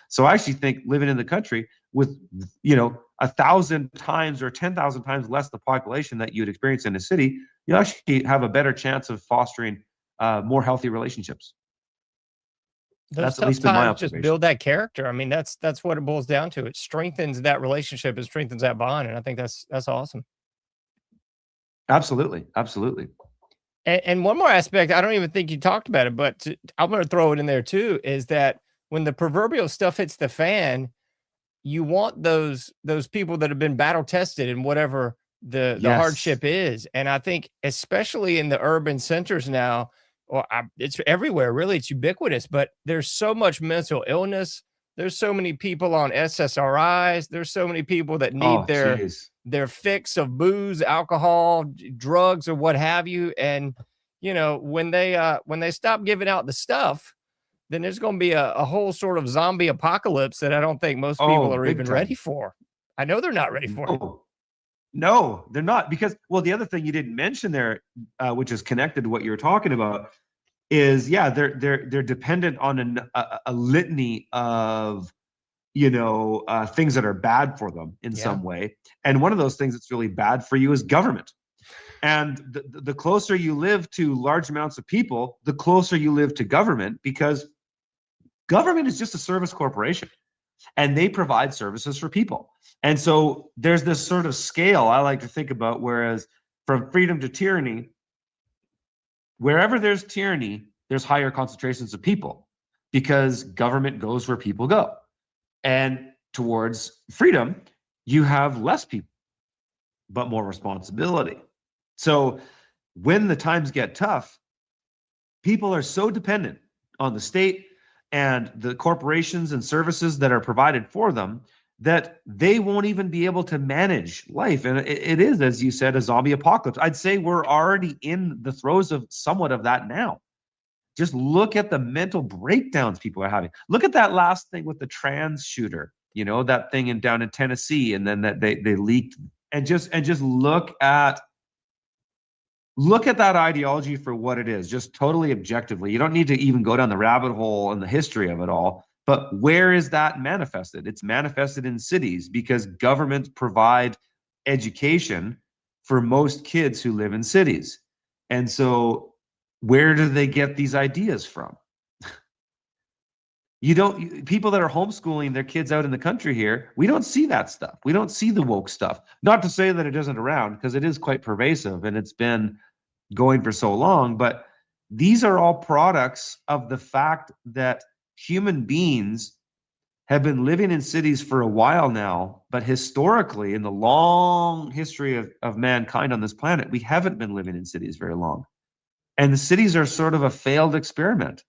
So I actually think living in the country with, 1,000 times or 10,000 times less the population that you'd experience in a city, you actually have a better chance of fostering more healthy relationships. That's at least been my observation. Just build that character. I mean, that's what it boils down to. It strengthens that relationship. It strengthens that bond. And I think that's awesome. Absolutely. Absolutely. And one more aspect, I don't even think you talked about it, but I'm going to throw it in there too, is that when the proverbial stuff hits the fan, you want those people that have been battle tested in whatever the hardship is. And I think especially in the urban centers now, it's everywhere, really, it's ubiquitous, but there's so much mental illness. There's so many people on SSRIs. There's so many people that need their fix of booze, alcohol, drugs, or what have you. And, when they stop giving out the stuff, then there's going to be a whole sort of zombie apocalypse that I don't think most people are even ready for. I know they're not ready for it. No, they're not. Because, the other thing you didn't mention there, which is connected to what you were talking about, is they're dependent on a litany of things that are bad for them in some way. And one of those things that's really bad for you is government. And the closer you live to large amounts of people, the closer you live to government, because government is just a service corporation and they provide services for people. And so there's this sort of scale I like to think about, whereas from freedom to tyranny, wherever there's tyranny, there's higher concentrations of people, because government goes where people go. And towards freedom, you have less people, but more responsibility. So when the times get tough, people are so dependent on the state and the corporations and services that are provided for them that they won't even be able to manage life. And it is, as you said, a zombie apocalypse. I'd say we're already in the throes of somewhat of that now. Just look at the mental breakdowns people are having. Look at that last thing with the trans shooter, that thing down in Tennessee, and then that they leaked. And just look at that ideology for what it is, just totally objectively. You don't need to even go down the rabbit hole and the history of it all. But where is that manifested? It's manifested in cities because governments provide education for most kids who live in cities. And so where do they get these ideas from? People that are homeschooling their kids out in the country here, we don't see that stuff. We don't see the woke stuff. Not to say that it isn't around, because it is quite pervasive and it's been going for so long, but these are all products of the fact that human beings have been living in cities for a while now, but historically, in the long history of mankind on this planet, we haven't been living in cities very long. And the cities are sort of a failed experiment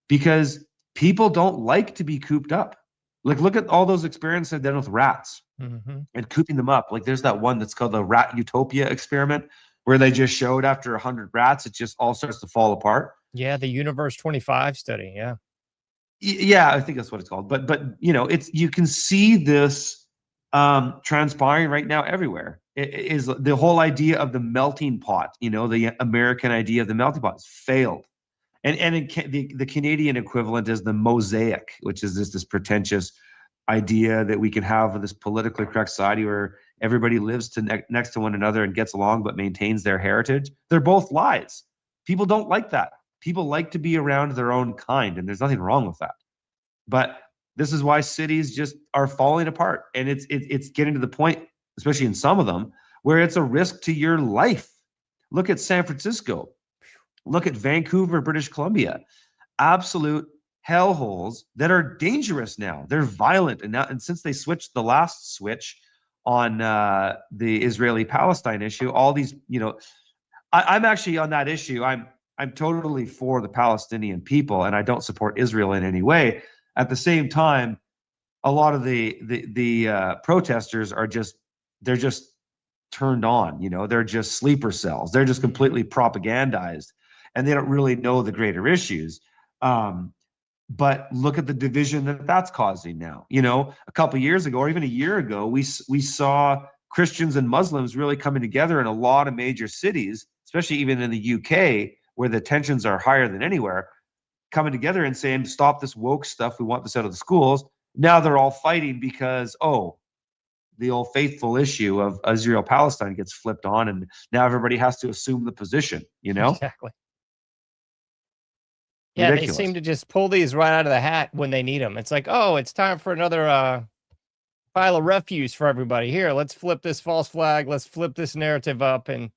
because people don't like to be cooped up. Like, look at all those experiments I've done with rats and cooping them up. Like, there's that one that's called the Rat Utopia experiment, where they just showed after 100 rats, it just all starts to fall apart. Yeah, the Universe 25 study. Yeah. Yeah, I think that's what it's called. But you can see this transpiring right now everywhere. It is the whole idea of the melting pot. The American idea of the melting pot has failed. And the Canadian equivalent is the mosaic, which is this pretentious idea that we can have this politically correct society where everybody lives next to one another and gets along but maintains their heritage. They're both lies. People don't like that. People like to be around their own kind, and there's nothing wrong with that. But this is why cities just are falling apart, and it's getting to the point, especially in some of them, where it's a risk to your life. Look at San Francisco. Look at Vancouver, British Columbia. Absolute hellholes that are dangerous now. They're violent, and since they switched the last switch on the Israeli-Palestine issue, all these, I'm actually on that issue. I'm totally for the Palestinian people, and I don't support Israel in any way. At the same time, a lot of the protesters are just turned on. They're just sleeper cells. They're just completely propagandized, and they don't really know the greater issues. But look at the division that's causing now. A couple of years ago, or even a year ago, we saw Christians and Muslims really coming together in a lot of major cities, especially even in the UK, where the tensions are higher than anywhere, coming together and saying, stop this woke stuff. We want this out of the schools. Now they're all fighting because, the old faithful issue of Israel-Palestine gets flipped on, and now everybody has to assume the position, Exactly. Yeah, Ridiculous. They seem to just pull these right out of the hat when they need them. It's like, it's time for another pile of refuse for everybody. Here, let's flip this false flag. Let's flip this narrative up. And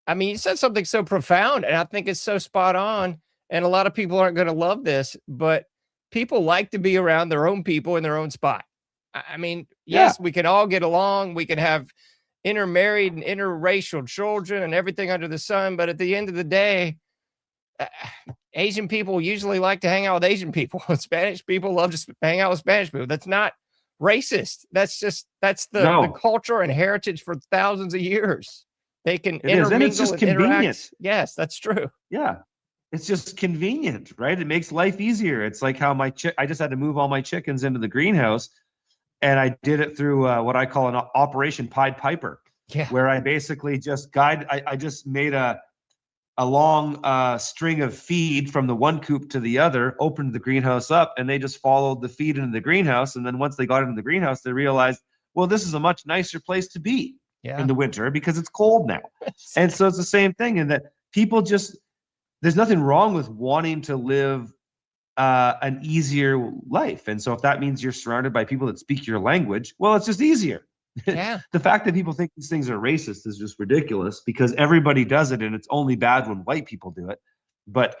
I mean, you said something so profound, and I think it's so spot on. And a lot of people aren't going to love this, but people like to be around their own people in their own spot. I mean, yes, we can all get along. We can have intermarried and interracial children and everything under the sun. But at the end of the day, Asian people usually like to hang out with Asian people. Spanish people love to hang out with Spanish people. That's not racist. That's the culture and heritage for thousands of years. They can intermingle and it's just and convenient. interact. Yes, that's true. Yeah. It's just convenient, right? It makes life easier. It's like how I just had to move all my chickens into the greenhouse, and I did it through what I call an Operation Pied Piper, where I basically just I just made a long string of feed from the one coop to the other, opened the greenhouse up, and they just followed the feed into the greenhouse. And then once they got into the greenhouse, they realized, well, this is a much nicer place to be in the winter because it's cold now. And so it's the same thing in that people just, there's nothing wrong with wanting to live an easier life. And so if that means you're surrounded by people that speak your language, well, it's just easier. Yeah. The fact that people think these things are racist is just ridiculous because everybody does it, and it's only bad when white people do it. But,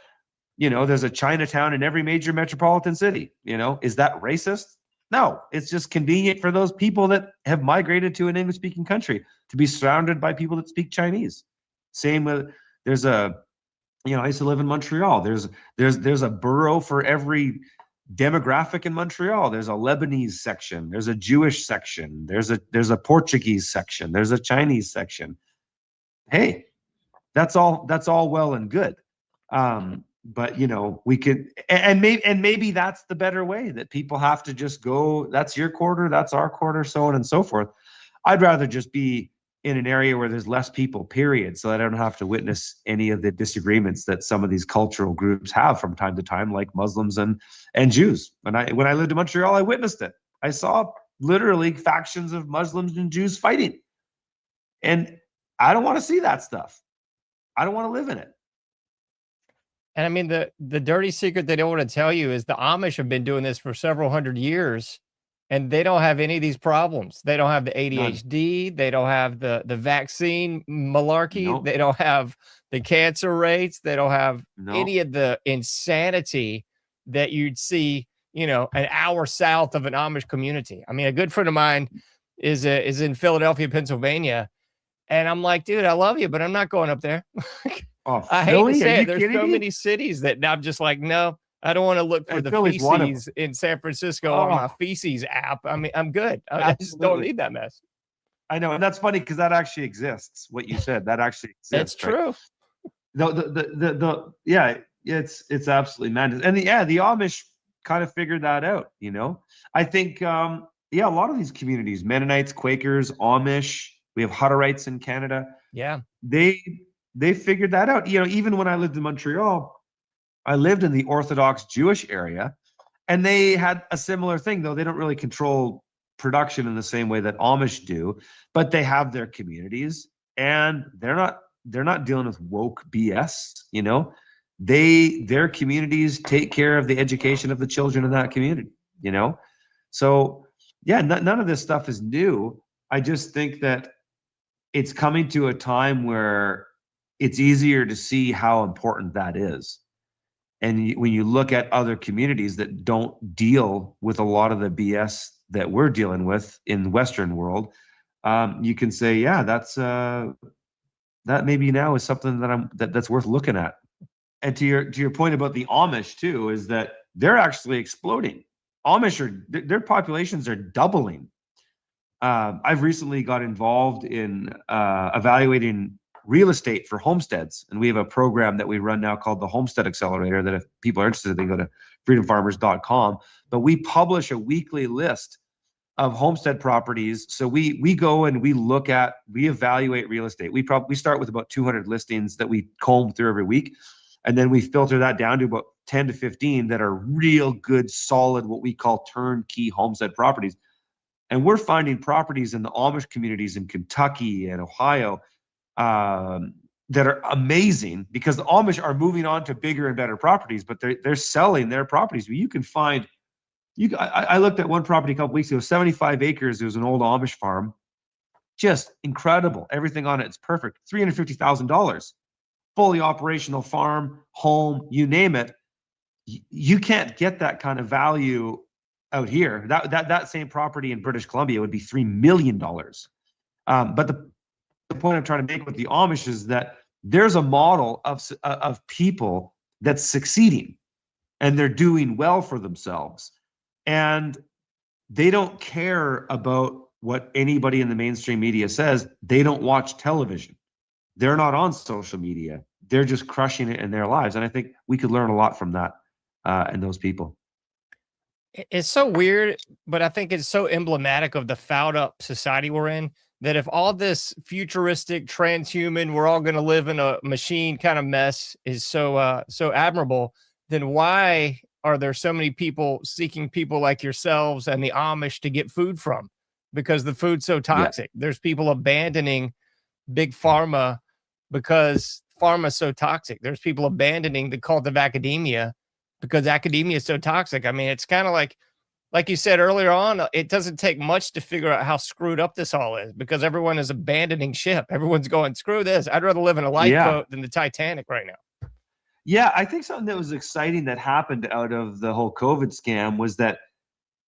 there's a Chinatown in every major metropolitan city. Is that racist? No, it's just convenient for those people that have migrated to an English-speaking country to be surrounded by people that speak Chinese. Same with there's a, I used to live in Montreal. There's a borough for every demographic in Montreal. There's a Lebanese section. There's a Jewish section. There's a Portuguese section. There's a Chinese section. Hey, that's all well and good. But we could, and maybe that's the better way, that people have to just go, that's your quarter, that's our quarter, so on and so forth. I'd rather just be in an area where there's less people, period, so that I don't have to witness any of the disagreements that some of these cultural groups have from time to time, like Muslims and Jews. When I lived in Montreal, I witnessed it. I saw literally factions of Muslims and Jews fighting. And I don't want to see that stuff. I don't want to live in it. And I mean, the dirty secret they don't want to tell you is the Amish have been doing this for several hundred years, and they don't have any of these problems. They don't have the ADHD. None. They don't have the vaccine malarkey. Nope. They don't have the cancer rates. They don't have any of the insanity that you'd see, an hour south of an Amish community. I mean, a good friend of mine is in Philadelphia, Pennsylvania, and I'm like, dude, I love you, but I'm not going up there. Oh, I hate to say it. There's so many cities that I'm just like, no, I don't want to look for the feces in San Francisco on my feces app. I mean, I'm good. I just don't need that mess. I know. And that's funny because that actually exists. What you said, that actually exists. It's true. It's absolutely madness. And the Amish kind of figured that out, I think, a lot of these communities, Mennonites, Quakers, Amish, we have Hutterites in Canada. Yeah. They figured that out. Even when I lived in Montreal, I lived in the Orthodox Jewish area, and they had a similar thing, though they don't really control production in the same way that Amish do, but they have their communities, and they're not dealing with woke BS, their communities take care of the education of the children in that community, So none of this stuff is new. I just think that it's coming to a time where it's easier to see how important that is. And when you look at other communities that don't deal with a lot of the BS that we're dealing with in the Western world, you can say, that maybe now is something that's worth looking at. And to your point about the Amish too, is that they're actually exploding. Amish their populations are doubling. I've recently got involved in evaluating real estate for homesteads, and we have a program that we run now called the Homestead Accelerator, that if people are interested, they can go to freedomfarmers.com. But we publish a weekly list of homestead properties. So we go and we evaluate real estate. We start with about 200 listings that we comb through every week, and then we filter that down to about 10 to 15 that are real good, solid, what we call turnkey homestead properties. And we're finding properties in the Amish communities in Kentucky and Ohio that are amazing, because the Amish are moving on to bigger and better properties, but they're selling their properties. You can find, I looked at one property a couple weeks ago, 75 acres. It was an old Amish farm, just incredible. Everything on it's perfect. $350,000, fully operational farm, home, you name it. You can't get that kind of value out here. That same property in British Columbia would be $3 million. But the point I'm trying to make with the Amish is that there's a model of people that's succeeding, and they're doing well for themselves, and they don't care about what anybody in the mainstream media says. They don't watch television. They're not on social media. They're just crushing it in their lives. And I think we could learn a lot from that and those people. It's so weird, but I think it's so emblematic of the fouled up society we're in, that if all this futuristic transhuman, we're all going to live in a machine kind of mess is so admirable, then why are there so many people seeking people like yourselves and the Amish to get food from? Because the food's so toxic. Yeah. There's people abandoning big pharma because pharma's so toxic. There's people abandoning the cult of academia because academia is so toxic. I mean, it's kind of like you said earlier on, it doesn't take much to figure out how screwed up this all is, because everyone is abandoning ship. Everyone's going, screw this. I'd rather live in a lifeboat than the Titanic right now. Yeah, I think something that was exciting that happened out of the whole COVID scam was that,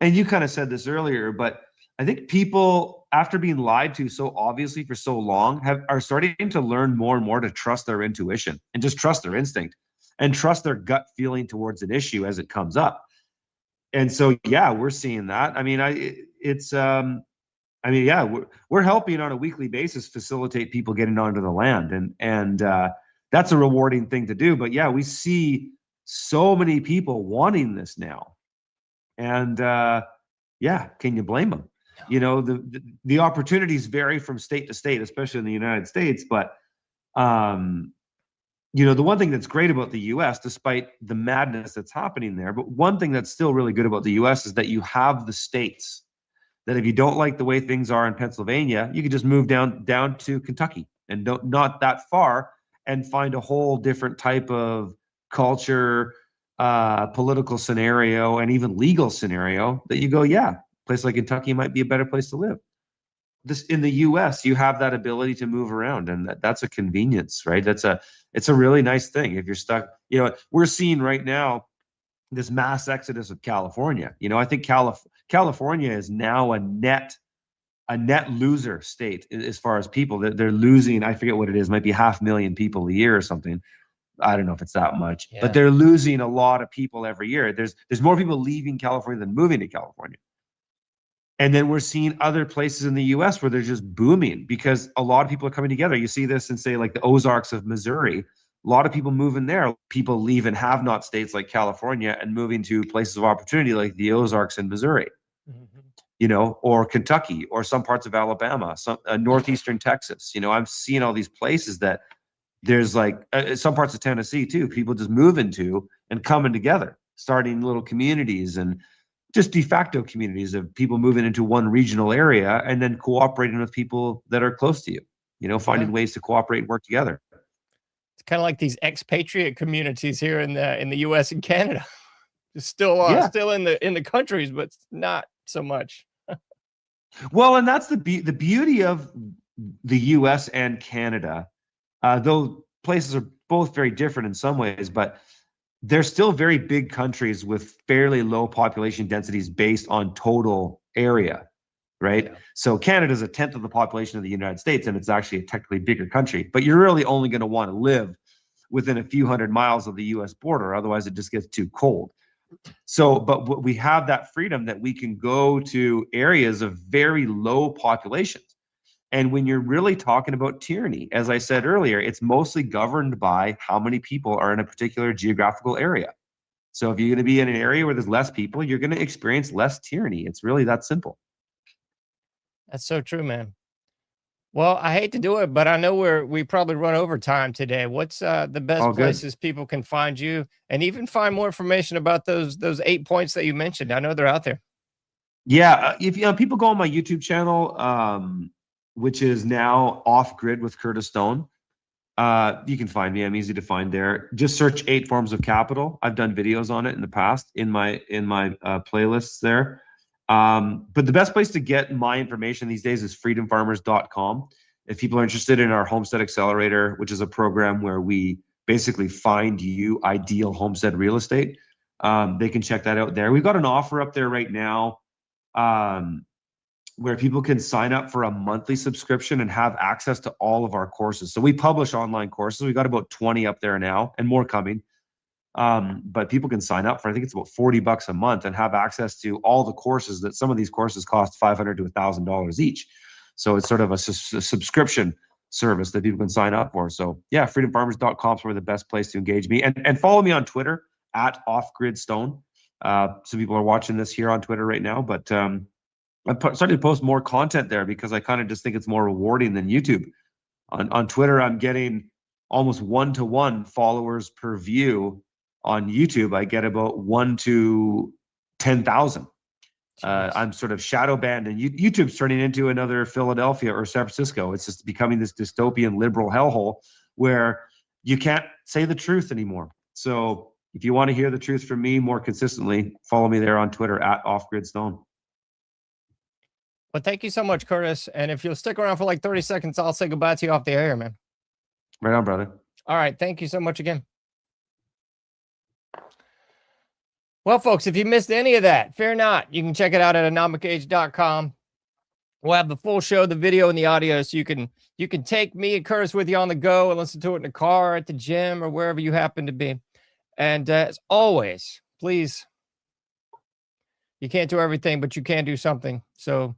and you kind of said this earlier, but I think people after being lied to so obviously for so long, are starting to learn more and more to trust their intuition and just trust their instinct and trust their gut feeling towards an issue as it comes up. And so, yeah, we're seeing that. I mean, we're helping on a weekly basis facilitate people getting onto the land, and that's a rewarding thing to do. But yeah, we see so many people wanting this now, and yeah, can you blame them? You know, the opportunities vary from state to state, especially in the United States. But you know, the one thing that's great about the U.S., despite the madness that's happening there, but one thing that's still really good about the U.S. is that you have the states that if you don't like the way things are in Pennsylvania, you can just move down to Kentucky and not that far and find a whole different type of culture, political scenario, and even legal scenario that you go, yeah, a place like Kentucky might be a better place to live. This in the U.S., you have that ability to move around, and that's a convenience, right? It's a really nice thing. If you're stuck, you know, we're seeing right now this mass exodus of California. You know, I think California is now a net loser state as far as people that they're losing. I forget what it is, might be 500,000 people a year or something. I don't know if it's that much, but they're losing a lot of people every year. There's more people leaving California than moving to California. And then we're seeing other places in the US where they're just booming because a lot of people are coming together. You see this in, say, like the Ozarks of Missouri. A lot of people moving there. People leave and have not states like California and moving to places of opportunity like the Ozarks in Missouri, you know, or Kentucky, or some parts of Alabama, some northeastern Texas. You know, I'm seeing all these places that there's like some parts of Tennessee too. People just moving to and coming together, starting little communities and just de facto communities of people moving into one regional area and then cooperating with people that are close to you, you know, finding ways to cooperate and work together. It's kind of like these expatriate communities here in the US and Canada. It's still in the countries, but not so much. Well, and that's the beauty of the US and Canada, though places are both very different in some ways, but they're still very big countries with fairly low population densities based on total area, right? Yeah. So Canada's a tenth of the population of the United States, and it's actually a technically bigger country, but you're really only going to want to live within a few hundred miles of the US border. Otherwise it just gets too cold. So, but we have that freedom that we can go to areas of very low populations. And when you're really talking about tyranny, as I said earlier, it's mostly governed by how many people are in a particular geographical area. So if you're going to be in an area where there's less people, you're going to experience less tyranny. It's really that simple. That's so true, man. Well, I hate to do it, but I know we probably run over time today. What's the best places people can find you and even find more information about those 8 points that you mentioned? I know they're out there. Yeah, if people go on my YouTube channel, which is now Off Grid with Curtis Stone. You can find me. I'm easy to find there. Just search 8 Forms of Capital. I've done videos on it in the past in my playlists there. But the best place to get my information these days is freedomfarmers.com. If people are interested in our Homestead Accelerator, which is a program where we basically find you ideal homestead real estate, they can check that out there. We've got an offer up there right now, where people can sign up for a monthly subscription and have access to all of our courses. So we publish online courses. We've got about 20 up there now and more coming. But people can sign up for, I think it's about $40 a month, and have access to all the courses. That some of these courses cost $500 to $1,000 each. So it's sort of a subscription service that people can sign up for. So yeah, freedomfarmers.com is probably the best place to engage me, and follow me on Twitter at OffGridStone. Some people are watching this here on Twitter right now, but I'm starting to post more content there because I kind of just think it's more rewarding than YouTube. On Twitter, I'm getting almost 1-to-1 followers per view. On YouTube, I get about 1 to 10,000. I'm sort of shadow banned, and YouTube's turning into another Philadelphia or San Francisco. It's just becoming this dystopian liberal hellhole where you can't say the truth anymore. So if you want to hear the truth from me more consistently, follow me there on Twitter at OffGridStone. Well, thank you so much, Curtis. And if you'll stick around for like 30 seconds, I'll say goodbye to you off the air, man. Right on, brother. All right. Thank you so much again. Well, folks, if you missed any of that, fear not. You can check it out at anomicage.com. We'll have the full show, the video and the audio, so you can take me and Curtis with you on the go and listen to it in the car, at the gym, or wherever you happen to be. And as always, please, you can't do everything, but you can do something. So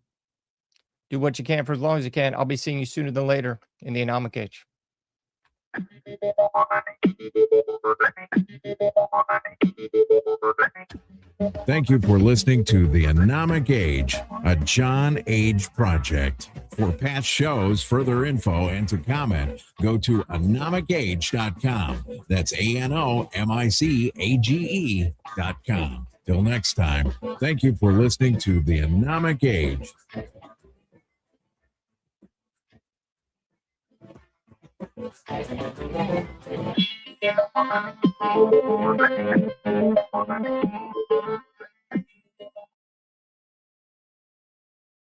do what you can for as long as you can. I'll be seeing you sooner than later in the Anomic Age. Thank you for listening to The Anomic Age, a John Age project. For past shows, further info, and to comment, go to anomicage.com. That's ANOMICAGE.com. Till next time, thank you for listening to The Anomic Age. Thank you.